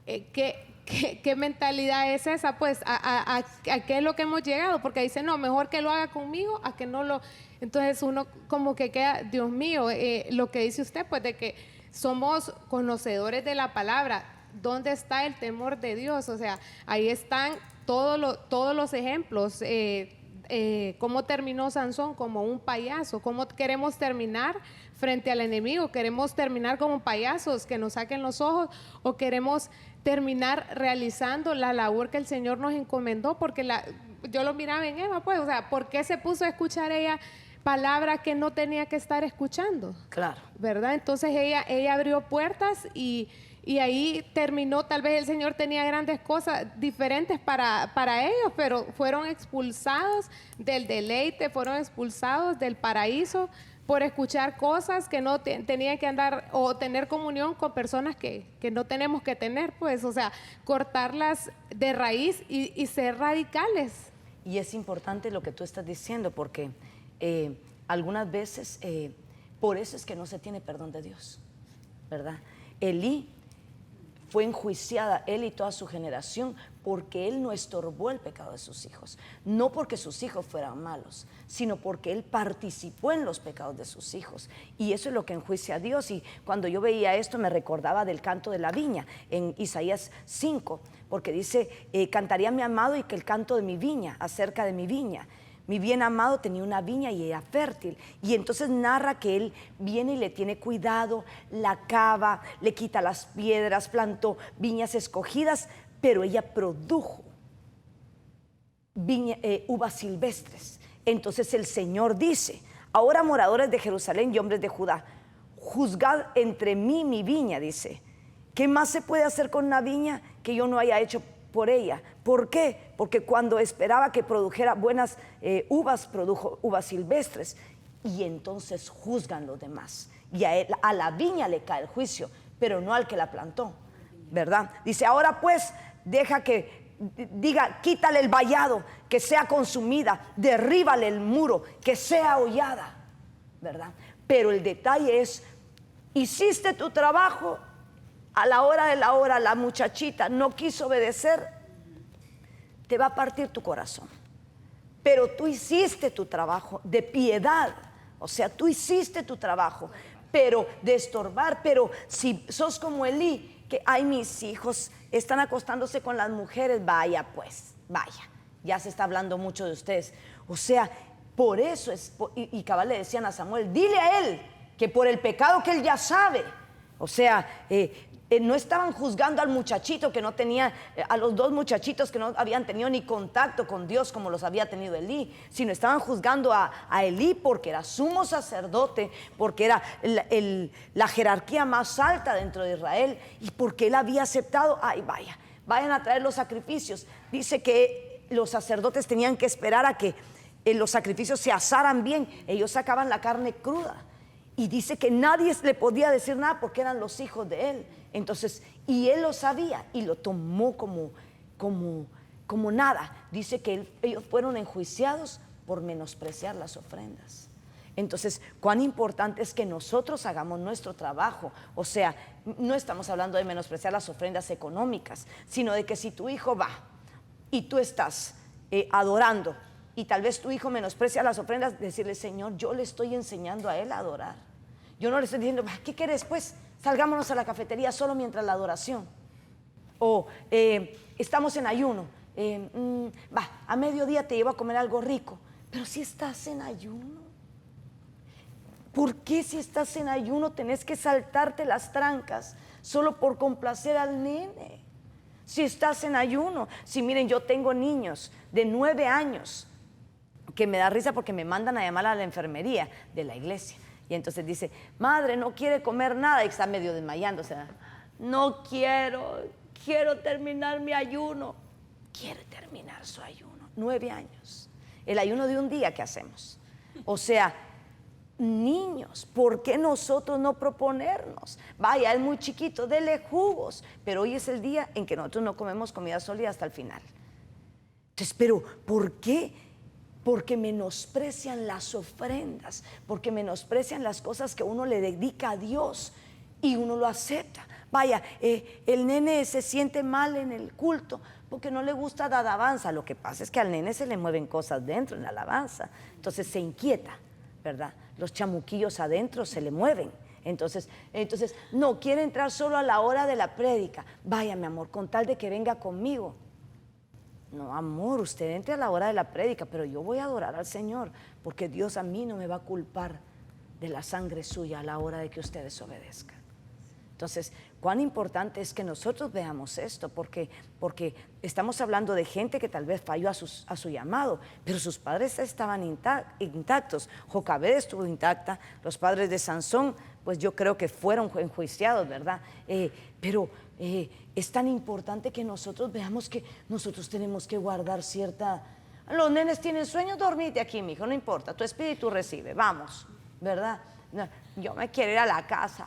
¿qué mentalidad es esa? Pues, ¿a qué es lo que hemos llegado? Porque dice, no, mejor que lo haga conmigo a que no lo... Entonces uno como que queda, Dios mío, lo que dice usted, pues de que somos conocedores de la palabra. ¿Dónde está el temor de Dios? O sea, ahí están todos los ejemplos. ¿Cómo terminó Sansón? Como un payaso. ¿Cómo queremos terminar frente al enemigo? ¿Queremos terminar como payasos que nos saquen los ojos? ¿O queremos terminar realizando la labor que el Señor nos encomendó? Porque yo lo miraba en Eva, pues, o sea, ¿por qué se puso a escuchar ella palabras que no tenía que estar escuchando? Claro. ¿Verdad? Entonces ella abrió puertas y ahí terminó. Tal vez el Señor tenía grandes cosas diferentes para ellos, pero fueron expulsados del deleite, fueron expulsados del paraíso por escuchar cosas que no tenían que andar o tener comunión con personas que no tenemos que tener, pues, o sea, cortarlas de raíz y ser radicales. Y es importante lo que tú estás diciendo, porque algunas veces, por eso es que no se tiene perdón de Dios, ¿verdad? Elí fue enjuiciada, él y toda su generación, porque él no estorbó el pecado de sus hijos. No porque sus hijos fueran malos, sino porque él participó en los pecados de sus hijos. Y eso es lo que enjuicia a Dios. Y cuando yo veía esto me recordaba del canto de la viña en Isaías 5, porque dice, cantaría a mi amado y que el canto de mi viña, acerca de mi viña. Mi bien amado tenía una viña y era fértil. Y entonces narra que él viene y le tiene cuidado, la cava, le quita las piedras, plantó viñas escogidas, pero ella produjo uvas silvestres. Entonces el Señor dice, ahora moradores de Jerusalén y hombres de Judá, juzgad entre mí y mi viña, dice. ¿Qué más se puede hacer con una viña que yo no haya hecho por ella? ¿Por qué? Porque cuando esperaba que produjera buenas uvas, produjo uvas silvestres. Y entonces juzgan los demás. Y a la viña le cae el juicio, pero no al que la plantó, ¿verdad? Dice, ahora pues, deja que diga, quítale el vallado, que sea consumida, derríbale el muro, que sea hollada, ¿verdad? Pero el detalle es, hiciste tu trabajo, a la hora de la hora la muchachita no quiso obedecer, te va a partir tu corazón. Pero tú hiciste tu trabajo de piedad, o sea, tú hiciste tu trabajo, pero de estorbar. Pero si sos como Elí, que ay, mis hijos están acostándose con las mujeres, vaya pues, vaya, ya se está hablando mucho de ustedes. O sea, por eso es, y cabal le decían a Samuel, dile a él que por el pecado que él ya sabe, o sea, no estaban juzgando al muchachito que no tenía, a los dos muchachitos que no habían tenido ni contacto con Dios como los había tenido Elí, sino estaban juzgando a Elí porque era sumo sacerdote, porque era la jerarquía más alta dentro de Israel y porque él había aceptado, ay vaya, vayan a traer los sacrificios. Dice que los sacerdotes tenían que esperar a que los sacrificios se asaran bien, ellos sacaban la carne cruda. Y dice que nadie le podía decir nada porque eran los hijos de él. Entonces, y él lo sabía y lo tomó como nada. Dice que ellos fueron enjuiciados por menospreciar las ofrendas. Entonces, cuán importante es que nosotros hagamos nuestro trabajo. O sea, no estamos hablando de menospreciar las ofrendas económicas, sino de que si tu hijo va y tú estás adorando y tal vez tu hijo menosprecia las ofrendas, decirle: Señor, yo le estoy enseñando a él a adorar. Yo no le estoy diciendo: ¿qué quieres pues? Salgámonos a la cafetería solo mientras la adoración. O estamos en ayuno, a mediodía te llevo a comer algo rico. Pero si estás en ayuno, ¿por qué si estás en ayuno tenés que saltarte las trancas solo por complacer al nene? Si estás en ayuno, si miren, yo tengo niños de 9 años que me da risa porque me mandan a llamar a la enfermería de la iglesia. Y entonces dice: madre, no quiere comer nada, y está medio desmayándose. No quiero terminar mi ayuno. Quiere terminar su ayuno. 9 años. El ayuno de un día que hacemos. O sea, niños, ¿por qué nosotros no proponernos? Vaya, es muy chiquito, dele jugos, pero hoy es el día en que nosotros no comemos comida sólida hasta el final. Entonces, pero ¿por qué? Porque menosprecian las ofrendas, porque menosprecian las cosas que uno le dedica a Dios y uno lo acepta. Vaya, el nene se siente mal en el culto porque no le gusta la alabanza. Lo que pasa es que al nene se le mueven cosas dentro en la alabanza, entonces se inquieta, ¿verdad? Los chamuquillos adentro se le mueven. Entonces no quiere entrar solo a la hora de la prédica. Vaya, mi amor, con tal de que venga conmigo. No, amor, usted entre a la hora de la prédica, pero yo voy a adorar al Señor, porque Dios a mí no me va a culpar de la sangre suya a la hora de que usted desobedezca. Entonces, cuán importante es que nosotros veamos esto, porque estamos hablando de gente que tal vez falló a su llamado, pero sus padres estaban intactos. Jocabed estuvo intacta, los padres de Sansón, pues yo creo que fueron enjuiciados, ¿verdad? Pero es tan importante que nosotros veamos que nosotros tenemos que guardar cierta... Los nenes tienen sueño, dormite aquí, mijo, no importa, tu espíritu recibe, vamos, ¿verdad? No, yo me quiero ir a la casa.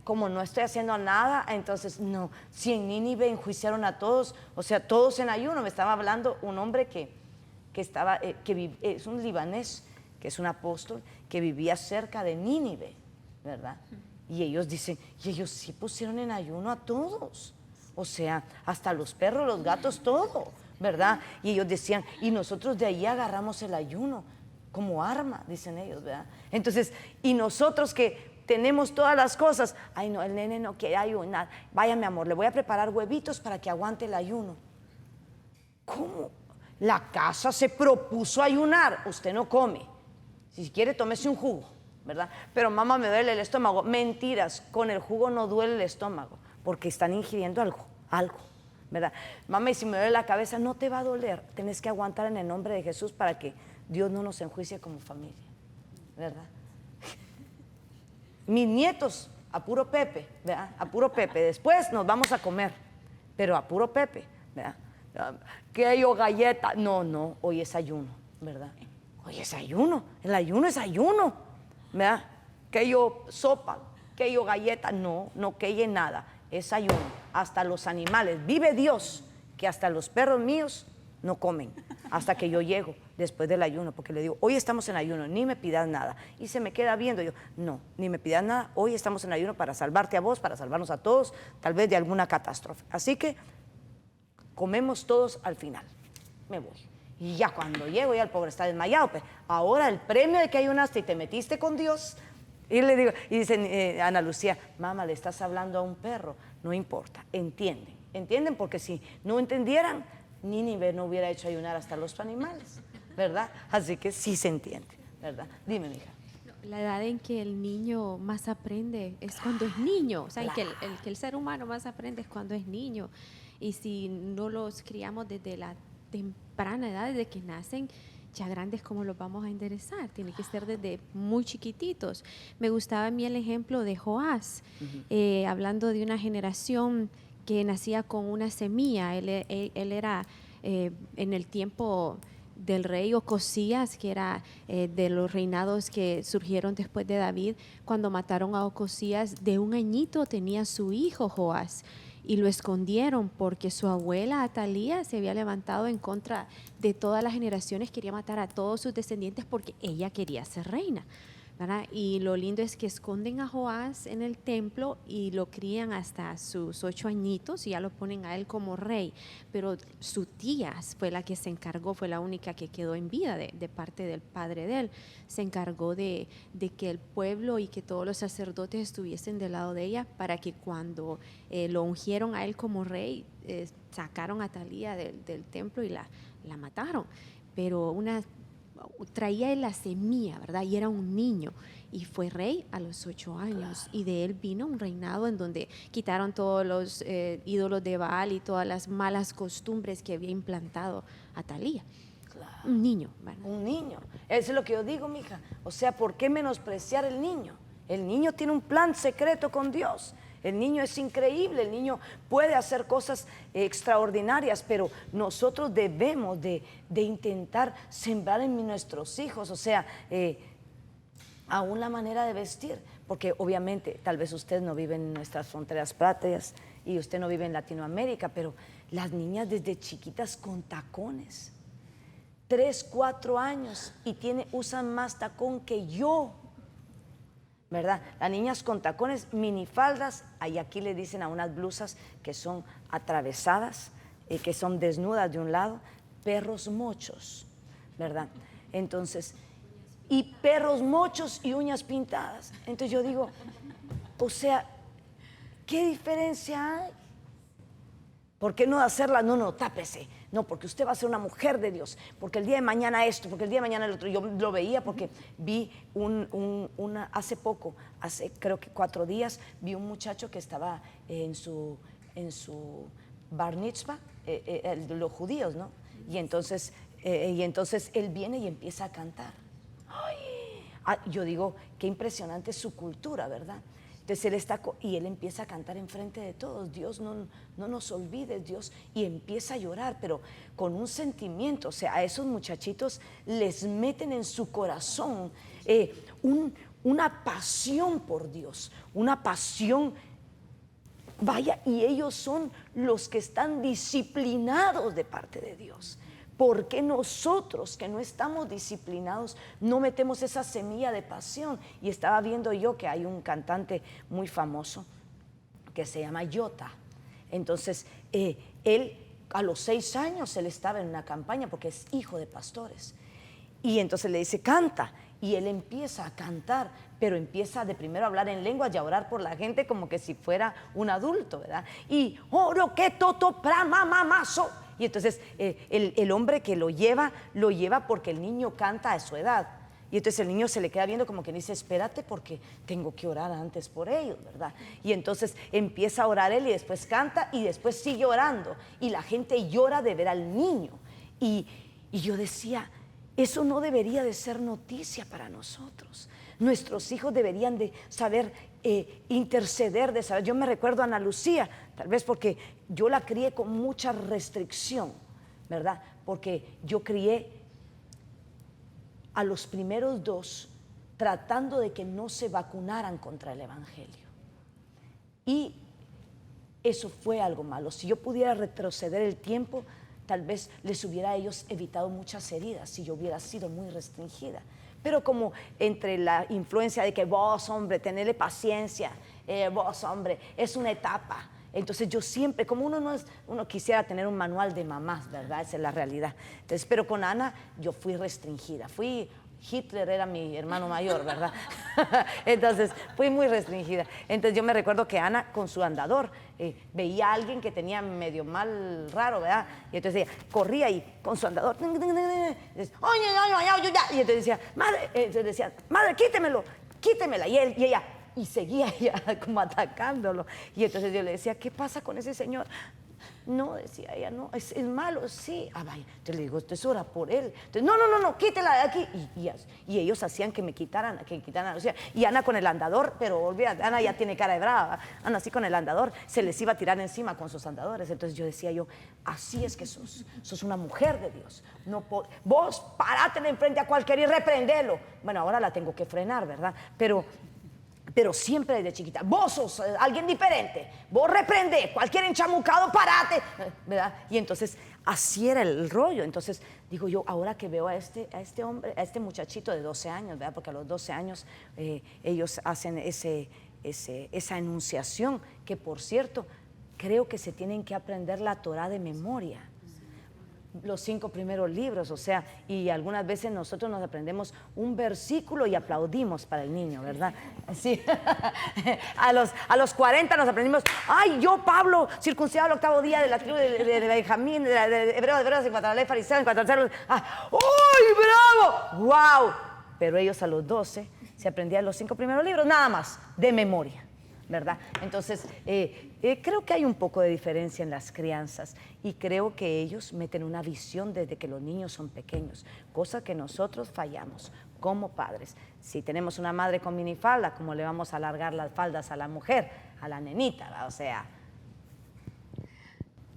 Como no estoy haciendo nada, entonces no. Si en Nínive enjuiciaron a todos, o sea, todos en ayuno. Me estaba hablando un hombre que es un libanés, que es un apóstol, que vivía cerca de Nínive, ¿verdad? Y ellos dicen, y ellos sí pusieron en ayuno a todos, o sea, hasta los perros, los gatos, todo, ¿verdad? Y ellos decían, y nosotros de ahí agarramos el ayuno como arma, dicen ellos, ¿verdad? Entonces, y nosotros que tenemos todas las cosas, ay no, el nene no quiere ayunar, vaya mi amor, le voy a preparar huevitos para que aguante el ayuno. ¿Cómo? La casa se propuso ayunar, usted no come, si quiere tómese un jugo, ¿verdad? Pero mamá, me duele el estómago. Mentiras, con el jugo no duele el estómago, porque están ingiriendo algo, ¿verdad? Mamá, y si me duele la cabeza, no te va a doler, tenés que aguantar en el nombre de Jesús para que Dios no nos enjuicie como familia, ¿verdad? Mis nietos, a puro Pepe, ¿verdad? A puro Pepe, después nos vamos a comer, pero a puro Pepe, ¿verdad? Que yo galleta, no, hoy es ayuno, ¿verdad? Hoy es ayuno, el ayuno es ayuno, ¿verdad? Que yo sopa, que yo galleta, no que yo nada, es ayuno. Hasta los animales, vive Dios, que hasta los perros míos no comen, hasta que yo llego después del ayuno, porque le digo, hoy estamos en ayuno, ni me pidas nada. Y se me queda viendo, yo, no, ni me pidas nada, hoy estamos en ayuno para salvarte a vos, para salvarnos a todos, tal vez de alguna catástrofe. Así que comemos todos al final, me voy. Y ya cuando llego, ya el pobre está desmayado, pues, ahora el premio de que ayunaste y te metiste con Dios. Y le digo, y dice Ana Lucía, mamá, le estás hablando a un perro, no importa, entienden, porque si no entendieran, Nínive no hubiera hecho ayunar hasta los animales, ¿verdad? Así que sí se entiende, ¿verdad? Dime, mija. La edad en que el niño más aprende es cuando es niño, o sea, claro. que el ser humano más aprende es cuando es niño. Y si no los criamos desde la temprana edad, desde que nacen, ya grandes, ¿cómo los vamos a enderezar? Tiene que ser desde muy chiquititos. Me gustaba a mí el ejemplo de Joás, hablando de una generación que nacía con una semilla. Él era en el tiempo del rey Ocosías, que era de los reinados que surgieron después de David. Cuando mataron a Ocosías, de 1 añito tenía su hijo Joás. y lo escondieron porque su abuela Atalía se había levantado en contra de todas las generaciones, quería matar a todos sus descendientes porque ella quería ser reina, ¿verdad? Y lo lindo es que esconden a Joás en el templo y lo crían hasta sus 8 añitos y ya lo ponen a él como rey, pero su tía fue la que se encargó, fue la única que quedó en vida de parte del padre de él, se encargó de que el pueblo y que todos los sacerdotes estuviesen del lado de ella para que cuando lo ungieron a él como rey, sacaron a Atalía del templo y la mataron, pero traía él la semilla, ¿verdad? Y era un niño y fue rey a los 8 años y de él vino un reinado en donde quitaron todos los ídolos de Baal y todas las malas costumbres que había implantado Atalía. Claro. Un niño, ¿verdad? Un niño. Eso es lo que yo digo, mija. O sea, ¿por qué menospreciar el niño? El niño tiene un plan secreto con Dios. El niño es increíble, el niño puede hacer cosas extraordinarias, pero nosotros debemos de intentar sembrar en nuestros hijos, o sea, aún la manera de vestir, porque obviamente tal vez usted no vive en nuestras fronteras patrias y usted no vive en Latinoamérica, pero las niñas desde chiquitas con tacones, 3, 4 años y usan más tacón que yo, ¿verdad? Las niñas con tacones, minifaldas, y aquí le dicen a unas blusas que son atravesadas, que son desnudas de un lado, perros mochos, ¿verdad? Entonces, y perros mochos y uñas pintadas. Entonces yo digo, o sea, ¿qué diferencia hay? ¿Por qué no hacerla? No, tápese. No, porque usted va a ser una mujer de Dios. Porque el día de mañana esto, porque el día de mañana el otro. Yo lo veía porque vi hace poco, hace creo que 4 días, vi un muchacho que estaba en su bar mitzvah, los judíos, ¿no? Y entonces él viene y empieza a cantar. Yo digo, qué impresionante su cultura, ¿verdad? Entonces él empieza a cantar enfrente de todos. Dios, no nos olvides, Dios, y empieza a llorar, pero con un sentimiento. O sea, a esos muchachitos les meten en su corazón una pasión por Dios, una pasión. Vaya, y ellos son los que están disciplinados de parte de Dios. ¿Por qué nosotros que no estamos disciplinados no metemos esa semilla de pasión? Y estaba viendo yo que hay un cantante muy famoso que se llama Yota. Entonces, él a los 6 años, él estaba en una campaña porque es hijo de pastores. Y entonces le dice, canta. Y él empieza a cantar, pero empieza de primero a hablar en lenguas y a orar por la gente como que si fuera un adulto, ¿verdad? Y oro que toto prama mamazo. Y entonces el hombre que lo lleva porque el niño canta a su edad. Y entonces el niño se le queda viendo como que dice, espérate porque tengo que orar antes por ellos, ¿verdad? Y entonces empieza a orar él y después canta y después sigue orando. Y la gente llora de ver al niño. Y yo decía, eso no debería de ser noticia para nosotros. Nuestros hijos deberían de saber interceder, de saber. Yo me recuerdo a Ana Lucía, tal vez porque yo la crié con mucha restricción, ¿verdad? Porque yo crié a los primeros 2 tratando de que no se vacunaran contra el evangelio. Y eso fue algo malo. Si yo pudiera retroceder el tiempo, tal vez les hubiera a ellos evitado muchas heridas si yo hubiera sido muy restringida. Pero como entre la influencia de que vos, hombre, tenele paciencia, vos, hombre, es una etapa. Entonces yo siempre, como uno quisiera tener un manual de mamás, ¿verdad? Esa es la realidad. Entonces, pero con Ana yo fui restringida, Hitler era mi hermano mayor, ¿verdad? Entonces fui muy restringida. Entonces yo me recuerdo que Ana con su andador veía a alguien que tenía medio mal raro, ¿verdad? Y entonces ella corría y con su andador, y entonces decía, madre, quítemela. Y ella seguía como atacándolo. Y entonces yo le decía, ¿qué pasa con ese señor? No, decía ella, no, es malo, sí. Vaya. Entonces le digo, usted ora por él. Entonces, no, quítela de aquí. Y ellos hacían que quitaran a Lucía. Y Ana con el andador, pero olvídate, Ana ya tiene cara de brava. Ana así con el andador, se les iba a tirar encima con sus andadores. Entonces yo decía así es que sos una mujer de Dios. Vos parátela enfrente a cualquiera y reprendelo. Bueno, ahora la tengo que frenar, ¿verdad? Pero pero siempre desde chiquita. Vos sos alguien diferente, vos reprende, cualquier enchamucado, parate, ¿verdad? Y entonces así era el rollo. Entonces digo yo, ahora que veo a este hombre, a este muchachito de 12 años, ¿verdad? Porque a los 12 años ellos hacen esa enunciación, que por cierto, creo que se tienen que aprender la Torá de memoria. Los 5 primeros libros, o sea, y algunas veces nosotros nos aprendemos un versículo y aplaudimos para el niño, ¿verdad? Sí. A los 40 nos aprendimos, ay, yo, Pablo, circuncidado el 8º día de la tribu de Benjamín, de hebreos, en cuanto a la ley farisea, en cuanto al cerdo, ¡uy, bravo! ¡Wow! Pero ellos a los 12 se aprendían los 5 primeros libros, nada más, de memoria, ¿verdad? Entonces, creo que hay un poco de diferencia en las crianzas y creo que ellos meten una visión desde que los niños son pequeños, cosa que nosotros fallamos como padres. Si tenemos una madre con minifalda, ¿cómo le vamos a alargar las faldas a la mujer, a la nenita, ¿verdad? O sea,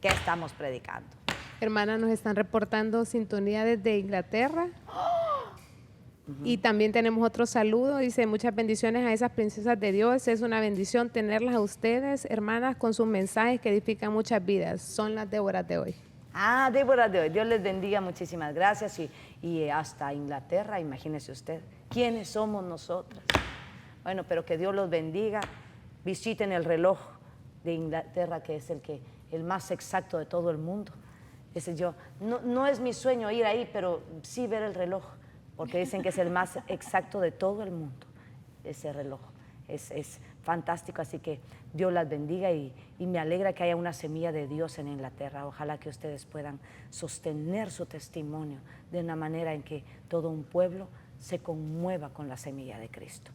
¿qué estamos predicando? Hermana, nos están reportando sintonía desde Inglaterra. Y también tenemos otro saludo, dice, muchas bendiciones a esas princesas de Dios, es una bendición tenerlas a ustedes, hermanas, con sus mensajes que edifican muchas vidas, son las Déboras de hoy. Déboras de hoy, Dios les bendiga, muchísimas gracias, y hasta Inglaterra, imagínese usted, ¿quiénes somos nosotras? Bueno, pero que Dios los bendiga, visiten el reloj de Inglaterra, que es el más exacto de todo el mundo. No es mi sueño ir ahí, pero sí ver el reloj, porque dicen que es el más exacto de todo el mundo, ese reloj. Es fantástico, así que Dios las bendiga y me alegra que haya una semilla de Dios en Inglaterra. Ojalá que ustedes puedan sostener su testimonio de una manera en que todo un pueblo se conmueva con la semilla de Cristo.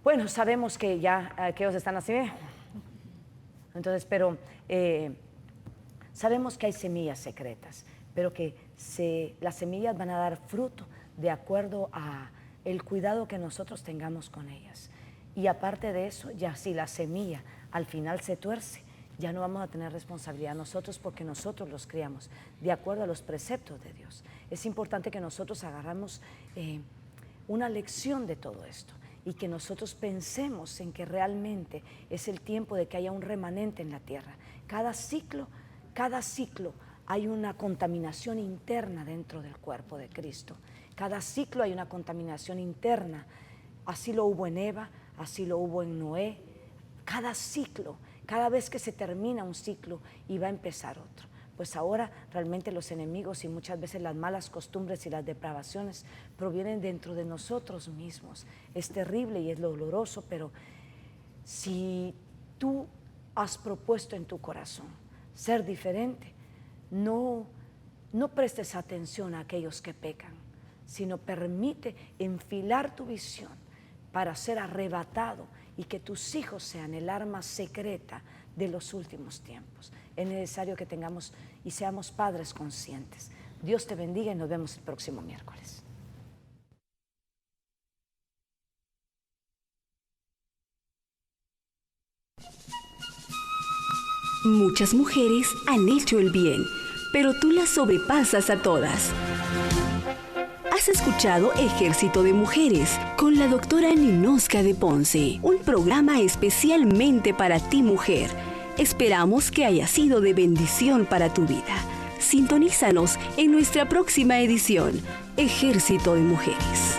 Bueno, sabemos que ya que ellos están así, entonces, pero sabemos que hay semillas secretas, pero que las semillas van a dar fruto de acuerdo a el cuidado que nosotros tengamos con ellas. Y aparte de eso, ya si la semilla al final se tuerce, ya no vamos a tener responsabilidad nosotros, porque nosotros los criamos de acuerdo a los preceptos de Dios. Es importante que nosotros agarramos una lección de todo esto y que nosotros pensemos en que realmente es el tiempo de que haya un remanente en la tierra. Cada ciclo hay una contaminación interna dentro del cuerpo de Cristo. Cada ciclo hay una contaminación interna. Así lo hubo en Eva, así lo hubo en Noé. Cada ciclo, cada vez que se termina un ciclo y va a empezar otro. Pues ahora realmente los enemigos y muchas veces las malas costumbres y las depravaciones provienen dentro de nosotros mismos. Es terrible y es doloroso, pero si tú has propuesto en tu corazón ser diferente, no prestes atención a aquellos que pecan, sino permite enfilar tu visión para ser arrebatado y que tus hijos sean el arma secreta de los últimos tiempos. Es necesario que tengamos y seamos padres conscientes. Dios te bendiga y nos vemos el próximo miércoles. Muchas mujeres han hecho el bien, pero tú las sobrepasas a todas. Has escuchado Ejército de Mujeres con la doctora Ninosca de Ponce, un programa especialmente para ti, mujer. Esperamos que haya sido de bendición para tu vida. Sintonízanos en nuestra próxima edición, Ejército de Mujeres.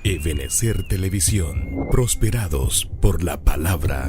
Ebenecer Televisión, prosperados por la palabra.